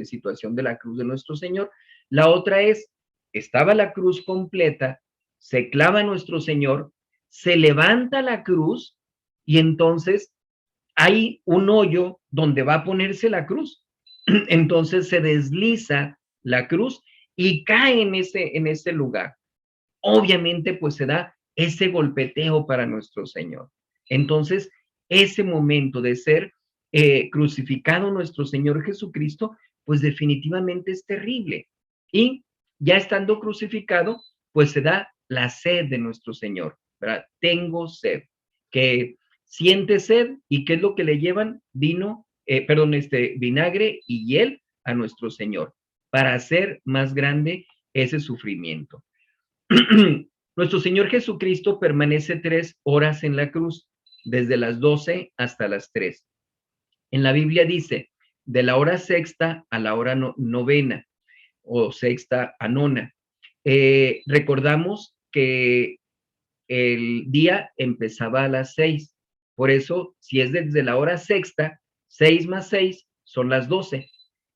situación de la cruz de nuestro Señor. La otra es, estaba la cruz completa, se clava nuestro Señor, se levanta la cruz y entonces hay un hoyo donde va a ponerse la cruz. Entonces se desliza la cruz y cae en ese lugar. Obviamente, pues se da ese golpeteo para nuestro Señor. Entonces, ese momento de ser crucificado nuestro Señor Jesucristo, pues definitivamente es terrible. Y ya estando crucificado, pues se da la sed de nuestro Señor, ¿verdad? Tengo sed, que siente sed, ¿y qué es lo que le llevan? Vinagre y hiel a nuestro Señor, para hacer más grande ese sufrimiento. Nuestro Señor Jesucristo permanece 3 horas en la cruz, desde las 12 hasta las 3. En la Biblia dice, de la hora sexta a la hora novena, o sexta a nona. Recordamos que el día empezaba a las 6. Por eso, si es desde la hora sexta, 6 más 6 son las 12.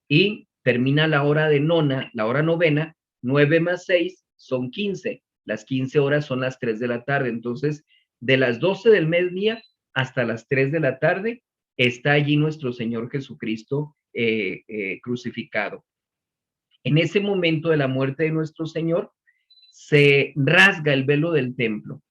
Y termina la hora de nona, la hora novena, 9 más 6 son 15. Las 15 horas son las 3 de la tarde. Entonces, de las 12 del mediodía hasta las 3 de la tarde, está allí nuestro Señor Jesucristo crucificado. En ese momento de la muerte de nuestro Señor, se rasga el velo del templo.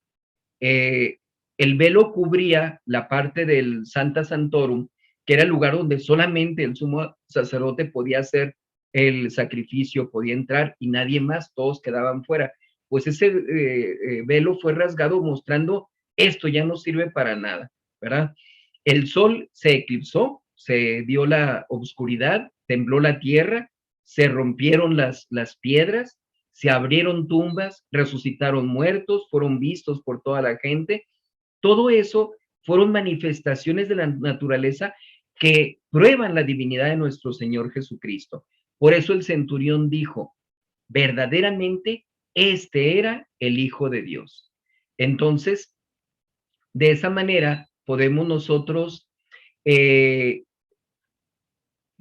El velo cubría la parte del Sancta Sanctorum, que era el lugar donde solamente el sumo sacerdote podía hacer el sacrificio, podía entrar y nadie más, todos quedaban fuera. Pues ese velo fue rasgado mostrando esto ya no sirve para nada, ¿verdad? El sol se eclipsó, se dio la oscuridad, tembló la tierra, se rompieron las piedras, se abrieron tumbas, resucitaron muertos, fueron vistos por toda la gente. Todo eso fueron manifestaciones de la naturaleza que prueban la divinidad de nuestro Señor Jesucristo. Por eso el centurión dijo, verdaderamente este era el Hijo de Dios. Entonces, de esa manera podemos nosotros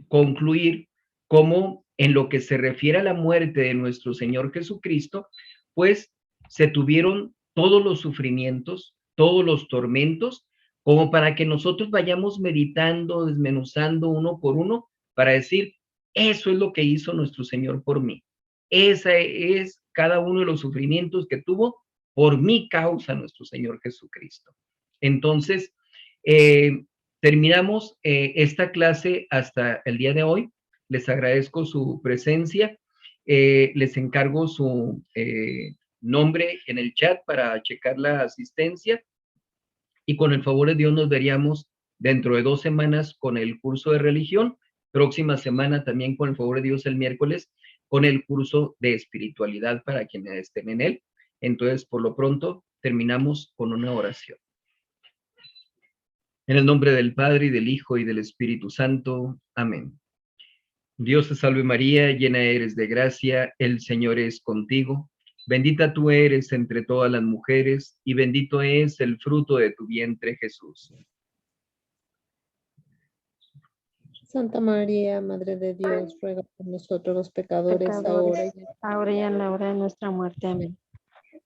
concluir cómo en lo que se refiere a la muerte de nuestro Señor Jesucristo, pues se tuvieron todos los sufrimientos, todos los tormentos, como para que nosotros vayamos meditando, desmenuzando uno por uno, para decir, eso es lo que hizo nuestro Señor por mí. Esa es cada uno de los sufrimientos que tuvo por mi causa nuestro Señor Jesucristo. Entonces, terminamos esta clase hasta el día de hoy. Les agradezco su presencia. Les encargo su nombre en el chat para checar la asistencia. Y con el favor de Dios nos veríamos dentro de 2 semanas con el curso de religión. Próxima semana también con el favor de Dios el miércoles con el curso de espiritualidad para quienes estén en él. Entonces, por lo pronto, terminamos con una oración. En el nombre del Padre, y del Hijo, y del Espíritu Santo. Amén. Dios te salve María, llena eres de gracia, el Señor es contigo. Bendita tú eres entre todas las mujeres, y bendito es el fruto de tu vientre, Jesús. Santa María, Madre de Dios, ruega por nosotros los pecadores, ahora y en la hora de nuestra muerte. Amén.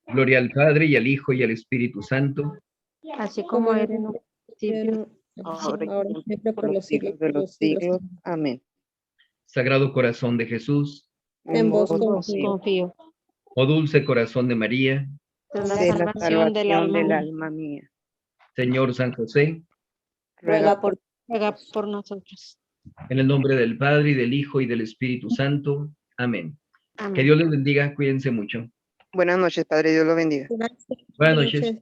Gloria al Padre, y al Hijo, y al Espíritu Santo. Así como era en un principio, ahora y siempre por los siglos de los siglos. Amén. Sagrado Corazón de Jesús, En vos confío. oh dulce corazón de María, De De la salvación del alma. alma mía. Señor San José, Ruega por Ruega por nosotros. en el nombre del Padre, y del Hijo, y del Espíritu Santo. Amén. Que Amén. Dios les bendiga, cuídense mucho. Buenas noches, Padre, Dios lo bendiga. Buenas noches.